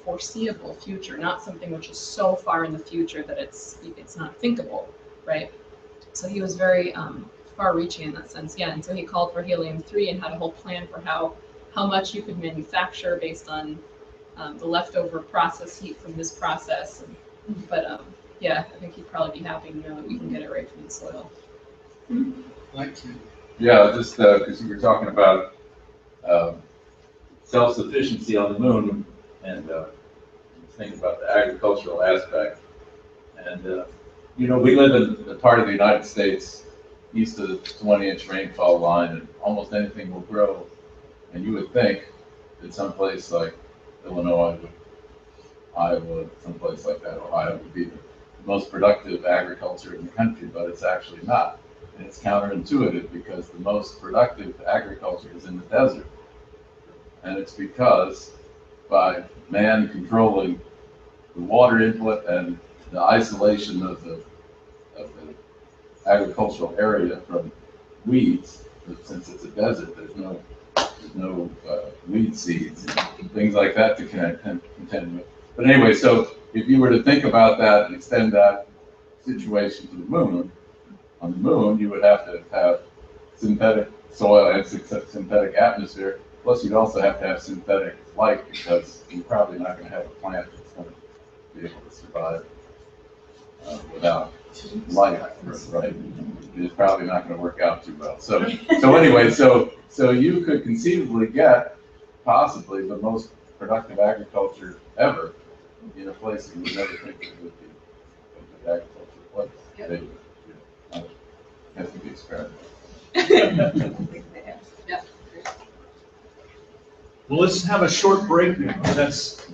Speaker 5: foreseeable future, not something which is so far in the future that it's not thinkable, right? So he was very far-reaching in that sense, yeah. And so he called for helium-3 and had a whole plan for how much you could manufacture based on the leftover process heat from this process. But yeah, I think he'd probably be happy to know that we can get it right from the soil.
Speaker 11: Yeah, just because you were talking about self-sufficiency on the moon, and think about the agricultural aspect. And we live in the part of the United States east of the 20-inch rainfall line, and almost anything will grow. And you would think that someplace like Illinois, Iowa, someplace like that, Ohio, would be the most productive agriculture in the country, but it's actually not. And it's counterintuitive because the most productive agriculture is in the desert. And it's because by man controlling the water input and the isolation of the agricultural area from weeds, since it's a desert, there's no weed seeds and things like that to contend with. But anyway, so if you were to think about that and extend that situation to the moon, on the moon you would have to have synthetic soil and synthetic atmosphere, plus you'd also have to have synthetic light, because you're probably not going to have a plant that's going to be able to survive without light, right? It's probably not going to work out too well. So anyway, so you could conceivably get possibly the most productive agriculture ever in a place that you would never think it would be a good agriculture place. Has to be experiment.
Speaker 1: Well, let's have a short break now. That's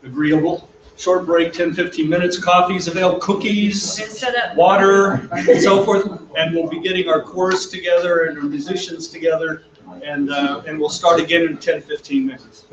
Speaker 1: agreeable. Short break, 10, 15 minutes. Coffee's available, cookies, water, and so forth. And we'll be getting our chorus together and our musicians together. And we'll start again in 10, 15 minutes.